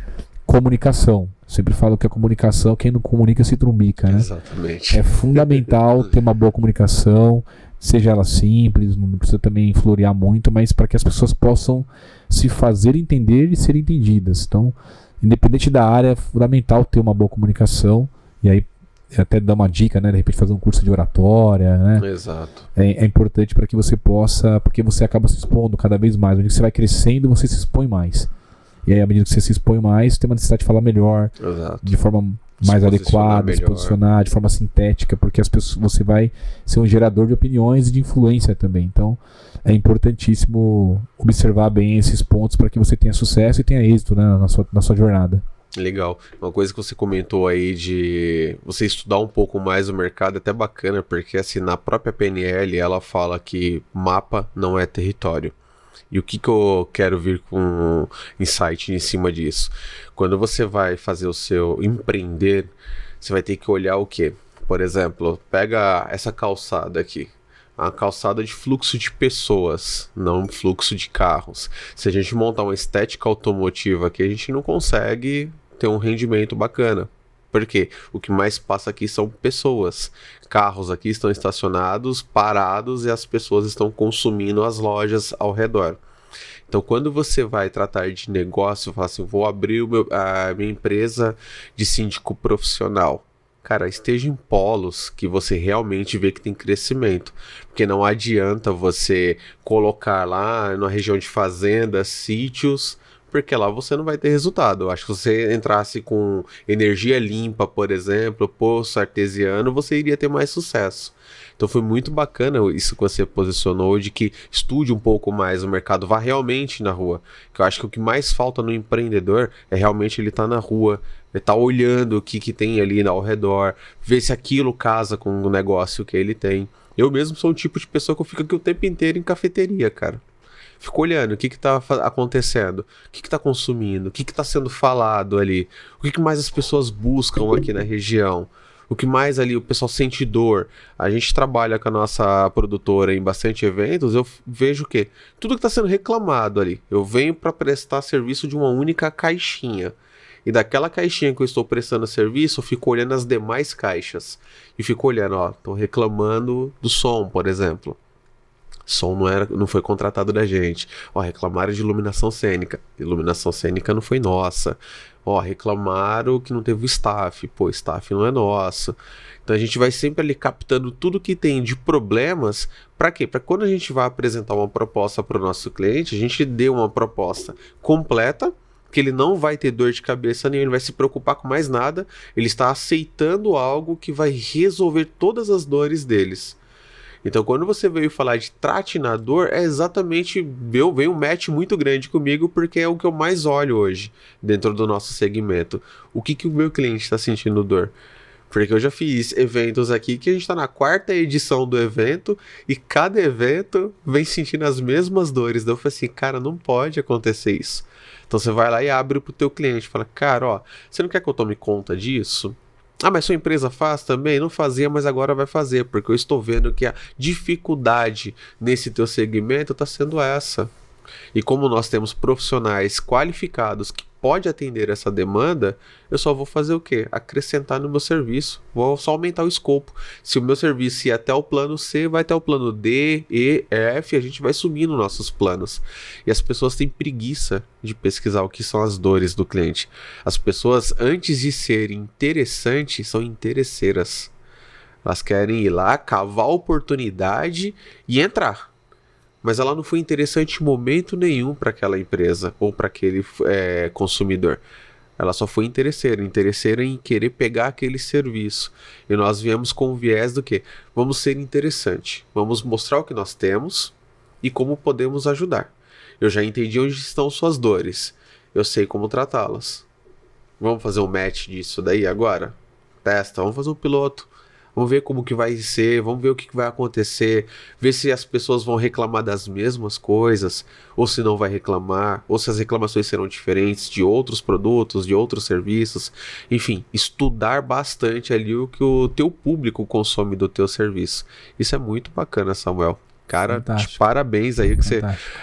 comunicação. Sempre falo que a comunicação, quem não comunica se trumbica, né? Exatamente. É fundamental ter uma boa comunicação, seja ela simples, não precisa também florear muito, mas para que as pessoas possam se fazer entender e ser entendidas. Então, independente da área, é fundamental ter uma boa comunicação. E aí, até dar uma dica, né? De repente fazer um curso de oratória, né? Exato. É importante para que você possa, porque você acaba se expondo cada vez mais. Onde você vai crescendo, você se expõe mais. E aí, à medida que você se expõe mais, você tem uma necessidade de falar melhor, Exato. de forma mais adequada, se posicionar de forma sintética, porque as pessoas, você vai ser um gerador de opiniões e de influência também. Então, é importantíssimo observar bem esses pontos para que você tenha sucesso e tenha êxito, né, na sua jornada. Legal. Uma coisa que você comentou aí de você estudar um pouco mais o mercado é até bacana, porque assim, na própria PNL ela fala que mapa não é território. E o que eu quero vir com insight em cima disso? Quando você vai fazer o seu empreender, você vai ter que olhar o quê? Por exemplo, pega essa calçada aqui. A calçada de fluxo de pessoas, não fluxo de carros. Se a gente montar uma estética automotiva aqui, a gente não consegue ter um rendimento bacana. Por quê? O que mais passa aqui são pessoas. Carros aqui estão estacionados, parados, e as pessoas estão consumindo as lojas ao redor. Então, quando você vai tratar de negócio, fala assim, vou abrir a minha empresa de síndico profissional. Cara, esteja em polos que você realmente vê que tem crescimento. Porque não adianta você colocar lá na região de fazendas, sítios, porque lá você não vai ter resultado. Eu acho que se você entrasse com energia limpa, por exemplo, poço artesiano, você iria ter mais sucesso. Então foi muito bacana isso que você posicionou, de que estude um pouco mais o mercado, vá realmente na rua. Que eu acho que o que mais falta no empreendedor é realmente ele estar na rua, ele estar olhando o que tem ali ao redor, ver se aquilo casa com o negócio que ele tem. Eu mesmo sou um tipo de pessoa que eu fico aqui o tempo inteiro em cafeteria, cara. Fico olhando o que está acontecendo, o que está consumindo, o que está sendo falado ali, o que mais as pessoas buscam aqui na região, o que mais ali o pessoal sente dor. A gente trabalha com a nossa produtora em bastante eventos, eu vejo o quê? Tudo que está sendo reclamado ali. Eu venho para prestar serviço de uma única caixinha. E daquela caixinha que eu estou prestando serviço, eu fico olhando as demais caixas. E fico olhando, ó, estão reclamando do som, por exemplo. Som não foi contratado da gente. Ó, reclamaram de iluminação cênica. Iluminação cênica não foi nossa. Ó, reclamaram que não teve o staff. Pô, staff não é nosso. Então a gente vai sempre ali captando tudo que tem de problemas. Para quê? Para quando a gente vai apresentar uma proposta para o nosso cliente, a gente dê uma proposta completa, que ele não vai ter dor de cabeça nenhuma, ele vai se preocupar com mais nada. Ele está aceitando algo que vai resolver todas as dores deles. Então, quando você veio falar de trate na dor, é exatamente, veio um match muito grande comigo, porque é o que eu mais olho hoje dentro do nosso segmento. O que o meu cliente está sentindo dor? Porque eu já fiz eventos aqui que a gente está na 4ª edição do evento e cada evento vem sentindo as mesmas dores. Daí eu falei assim, cara, não pode acontecer isso. Então você vai lá e abre para o teu cliente, fala, cara, ó, você não quer que eu tome conta disso? Ah, mas sua empresa faz também? Não fazia, mas agora vai fazer, porque eu estou vendo que a dificuldade nesse teu segmento está sendo essa. E como nós temos profissionais qualificados que podem atender essa demanda, eu só vou fazer o quê? Acrescentar no meu serviço. Vou só aumentar o escopo. Se o meu serviço ir até o plano C, vai até o plano D, E, F, a gente vai subindo nossos planos. E as pessoas têm preguiça de pesquisar o que são as dores do cliente. As pessoas, antes de serem interessantes, são interesseiras. Elas querem ir lá, cavar a oportunidade e entrar. Mas ela não foi interessante em momento nenhum para aquela empresa ou para aquele consumidor. Ela só foi interesseira em querer pegar aquele serviço. E nós viemos com o viés do quê? Vamos ser interessante. Vamos mostrar o que nós temos e como podemos ajudar. Eu já entendi onde estão suas dores. Eu sei como tratá-las. Vamos fazer um match disso daí agora? Testa, vamos fazer um piloto. Vamos ver como que vai ser, vamos ver o que vai acontecer, ver se as pessoas vão reclamar das mesmas coisas, ou se não vai reclamar, ou se as reclamações serão diferentes de outros produtos, de outros serviços. Enfim, estudar bastante ali o que o teu público consome do teu serviço. Isso é muito bacana, Samuel. Cara, de parabéns aí,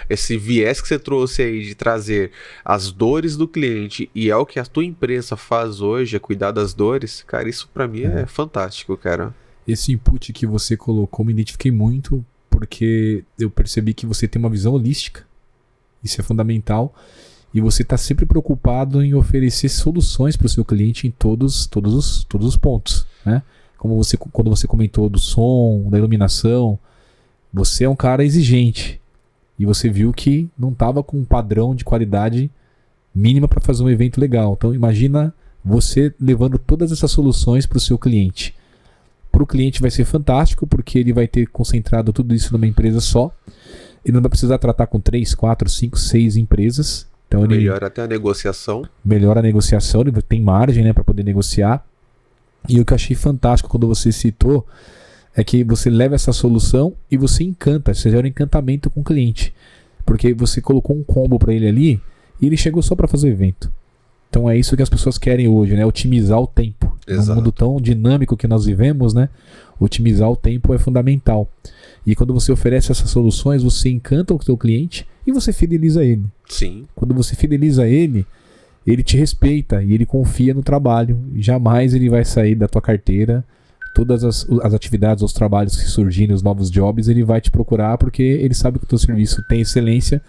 esse viés que você trouxe aí de trazer as dores do cliente, e é o que a tua empresa faz hoje, é cuidar das dores. Cara, isso pra mim é fantástico, cara. Esse input que você colocou, me identifiquei muito, porque eu percebi que você tem uma visão holística. Isso é fundamental. E você está sempre preocupado em oferecer soluções para o seu cliente em todos os pontos, né? Quando você comentou do som, da iluminação, você é um cara exigente e você viu que não estava com um padrão de qualidade mínima para fazer um evento legal. Então imagina você levando todas essas soluções para o seu cliente. Para o cliente vai ser fantástico, porque ele vai ter concentrado tudo isso numa empresa só. Ele não vai precisar tratar com 3, 4, 5, 6 empresas. Então ele melhora até a negociação. Melhora a negociação, ele tem margem, né, para poder negociar. E o que eu achei fantástico quando você citou é que você leva essa solução e você encanta, você gera um encantamento com o cliente. Porque você colocou um combo para ele ali e ele chegou só para fazer o evento. Então é isso que as pessoas querem hoje, né? Otimizar o tempo. Exato. No mundo tão dinâmico que nós vivemos, né? Otimizar o tempo é fundamental. E quando você oferece essas soluções, você encanta o seu cliente e você fideliza ele. Sim. Quando você fideliza ele, ele te respeita e ele confia no trabalho. E jamais ele vai sair da tua carteira. Todas as atividades, os trabalhos que surgirem, os novos jobs, ele vai te procurar porque ele sabe que o teu serviço tem excelência,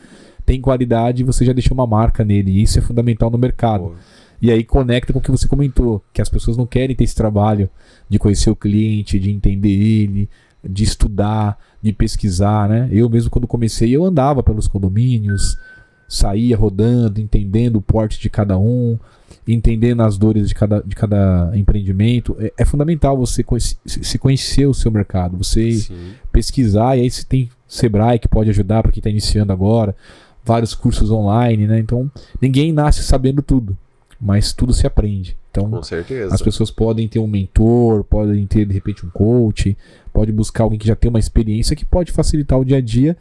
tem qualidade e você já deixou uma marca nele. E isso é fundamental no mercado. Boa. E aí conecta com o que você comentou, que as pessoas não querem ter esse trabalho de conhecer o cliente, de entender ele, de estudar, de pesquisar, né? Eu mesmo quando comecei, eu andava pelos condomínios, saía rodando, entendendo o porte de cada um, entendendo as dores de cada empreendimento. É fundamental você se conhecer o seu mercado, você Sim. pesquisar, e aí você tem Sebrae que pode ajudar para quem está iniciando agora, vários cursos online, né? Então ninguém nasce sabendo tudo, mas tudo se aprende. Então, com certeza. As pessoas podem ter um mentor, podem ter de repente um coach, pode buscar alguém que já tem uma experiência que pode facilitar o dia a dia.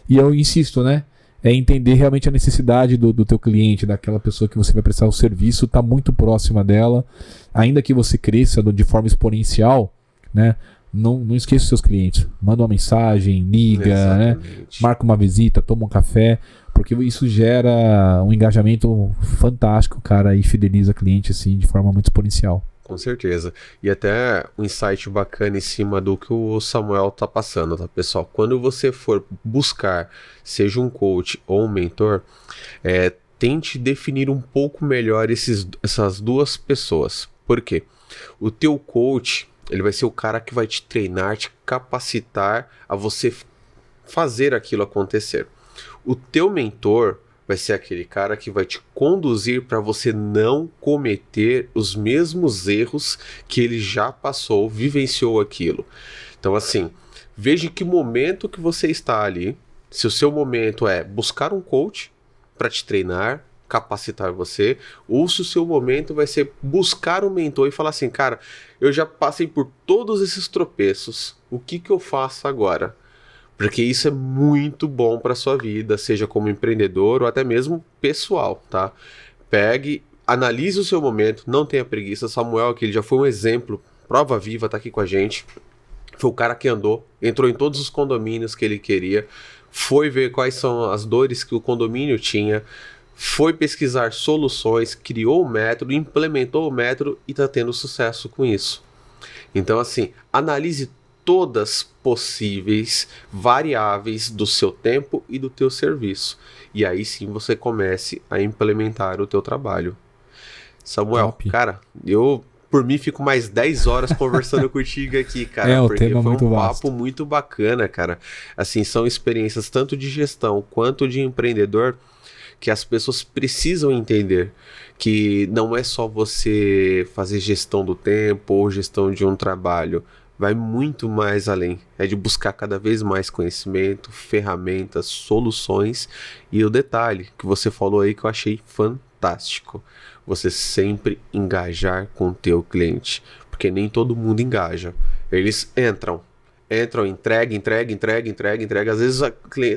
E eu insisto, né? É entender realmente a necessidade do teu cliente, daquela pessoa que você vai prestar o serviço, tá muito próxima dela. Ainda que você cresça de forma exponencial, né? Não esqueça os seus clientes. Manda uma mensagem, liga, né? Marca uma visita, toma um café, porque isso gera um engajamento fantástico, cara, e fideliza cliente assim de forma muito exponencial. Com certeza. E até um insight bacana em cima do que o Samuel tá passando, tá, pessoal? Quando você for buscar, seja um coach ou um mentor, tente definir um pouco melhor essas duas pessoas. Por quê? O teu coach, ele vai ser o cara que vai te treinar, te capacitar a você fazer aquilo acontecer. O teu mentor vai ser aquele cara que vai te conduzir para você não cometer os mesmos erros que ele já passou, vivenciou aquilo. Então, assim, veja em que momento que você está ali. Se o seu momento é buscar um coach para te treinar, capacitar você, ou se o seu momento vai ser buscar um mentor e falar assim, cara, eu já passei por todos esses tropeços, o que eu faço agora? Porque isso é muito bom para sua vida, seja como empreendedor ou até mesmo pessoal, tá? Pegue, analise o seu momento, não tenha preguiça. Samuel aqui, ele já foi um exemplo, prova viva, tá aqui com a gente. Foi o cara que entrou em todos os condomínios que ele queria, foi ver quais são as dores que o condomínio tinha, foi pesquisar soluções, criou o método, implementou o método e está tendo sucesso com isso. Então, assim, analise todas possíveis variáveis do seu tempo e do teu serviço. E aí sim você comece a implementar o teu trabalho. Samuel, Top. Cara, eu por mim fico mais 10 horas conversando contigo aqui, cara. O porque tema foi muito um vasto. papo muito bacana, cara. Assim, são experiências tanto de gestão quanto de empreendedor que as pessoas precisam entender que não é só você fazer gestão do tempo ou gestão de um trabalho. Vai muito mais além. É de buscar cada vez mais conhecimento, ferramentas, soluções. E o detalhe que você falou aí que eu achei fantástico. Você sempre engajar com o teu cliente. Porque nem todo mundo engaja. Eles entram, entrega. Às vezes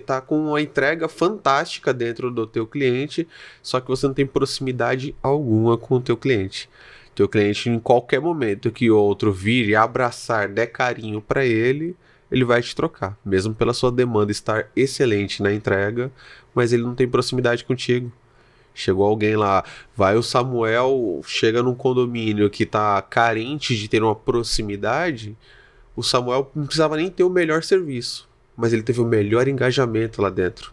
tá com uma entrega fantástica dentro do teu cliente, só que você não tem proximidade alguma com o teu cliente. Teu cliente, em qualquer momento que outro vire, abraçar, der carinho para ele, ele vai te trocar. Mesmo pela sua demanda estar excelente na entrega, mas ele não tem proximidade contigo. Chegou alguém lá, vai o Samuel, chega num condomínio que tá carente de ter uma proximidade, o Samuel não precisava nem ter o melhor serviço, mas ele teve o melhor engajamento lá dentro.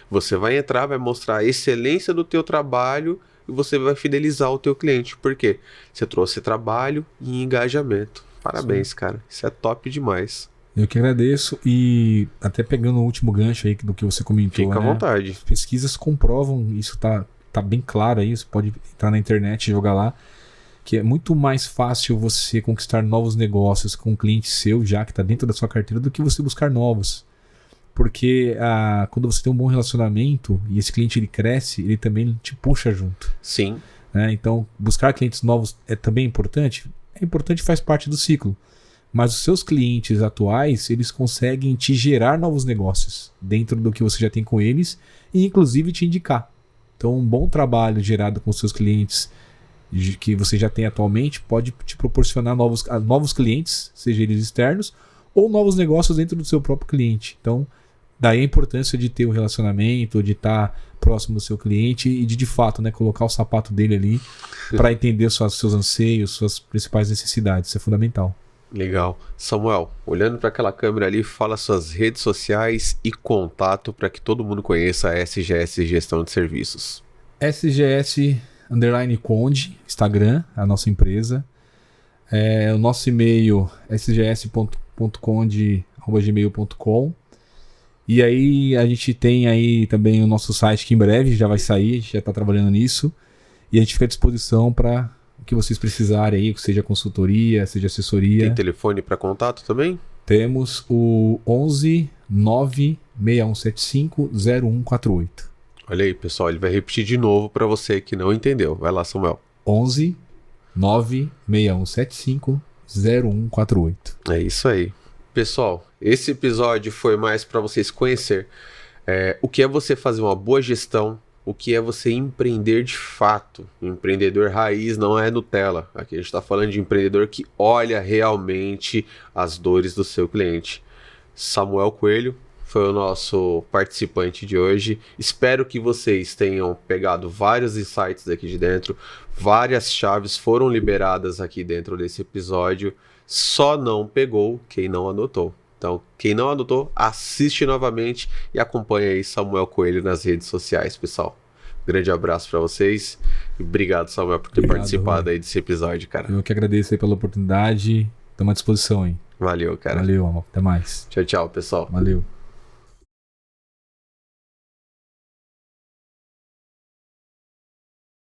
Você vai entrar, vai mostrar a excelência do teu trabalho e você vai fidelizar o teu cliente. Por quê? Você trouxe trabalho e engajamento. Parabéns, cara. Isso é top demais. Eu que agradeço. E até pegando o último gancho aí do que você comentou, Fica à vontade. As pesquisas comprovam, isso tá tá bem claro aí, você pode entrar na internet e jogar lá, que é muito mais fácil você conquistar novos negócios com um cliente seu já que está dentro da sua carteira do que você buscar novos. Porque quando você tem um bom relacionamento e esse cliente ele cresce, ele também te puxa junto. Sim. Né? Então, buscar clientes novos é também importante? É importante, faz parte do ciclo. Mas os seus clientes atuais, eles conseguem te gerar novos negócios dentro do que você já tem com eles e inclusive te indicar. Então, um bom trabalho gerado com os seus clientes que você já tem atualmente pode te proporcionar novos clientes, seja eles externos, ou novos negócios dentro do seu próprio cliente. Então, daí a importância de ter um relacionamento, de estar próximo do seu cliente e de fato, né, colocar o sapato dele ali para entender seus anseios, suas principais necessidades. Isso é fundamental. Legal. Samuel, olhando para aquela câmera ali, fala suas redes sociais e contato para que todo mundo conheça a SGS Gestão de Serviços. SGS_Conde, Instagram, a nossa empresa. O nosso e-mail sgs.conde@gmail.com. E aí a gente tem aí também o nosso site que em breve já vai sair, a gente já está trabalhando nisso. E a gente fica à disposição para o que vocês precisarem aí, seja consultoria, seja assessoria. Tem telefone para contato também? Temos o 11 96175 0148. Olha aí, pessoal, ele vai repetir de novo para você que não entendeu. Vai lá, Samuel. 11 96175 0148. É isso aí. Pessoal, esse episódio foi mais para vocês conhecer o que é você fazer uma boa gestão, o que é você empreender de fato. O empreendedor raiz não é Nutella. Aqui a gente está falando de empreendedor que olha realmente as dores do seu cliente. Samuel Coelho foi o nosso participante de hoje. Espero que vocês tenham pegado vários insights aqui de dentro. Várias chaves foram liberadas aqui dentro desse episódio. Só não pegou quem não anotou. Então, quem não anotou, assiste novamente e acompanha aí Samuel Coelho nas redes sociais, pessoal. Grande abraço para vocês e obrigado, Samuel, por ter participado aí desse episódio, cara. Eu que agradeço aí pela oportunidade. Estamos à disposição aí. Valeu, cara. Valeu, amor. Até mais. Tchau, tchau, pessoal. Valeu.